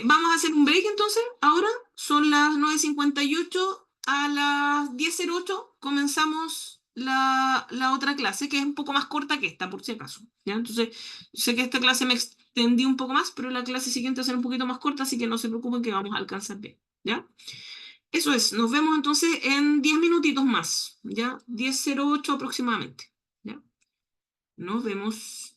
Vamos a hacer un break entonces. Ahora son las 9:58. A las 10:08 comenzamos la otra clase, que es un poco más corta que esta, por si acaso. ¿Ya? Entonces, sé que esta clase me extendí un poco más, pero la clase siguiente va a ser un poquito más corta, así que no se preocupen que vamos a alcanzar bien. ¿Ya? Eso es. Nos vemos entonces en 10 minutitos más. ¿Ya? 10:08 aproximadamente. ¿Ya? Nos vemos.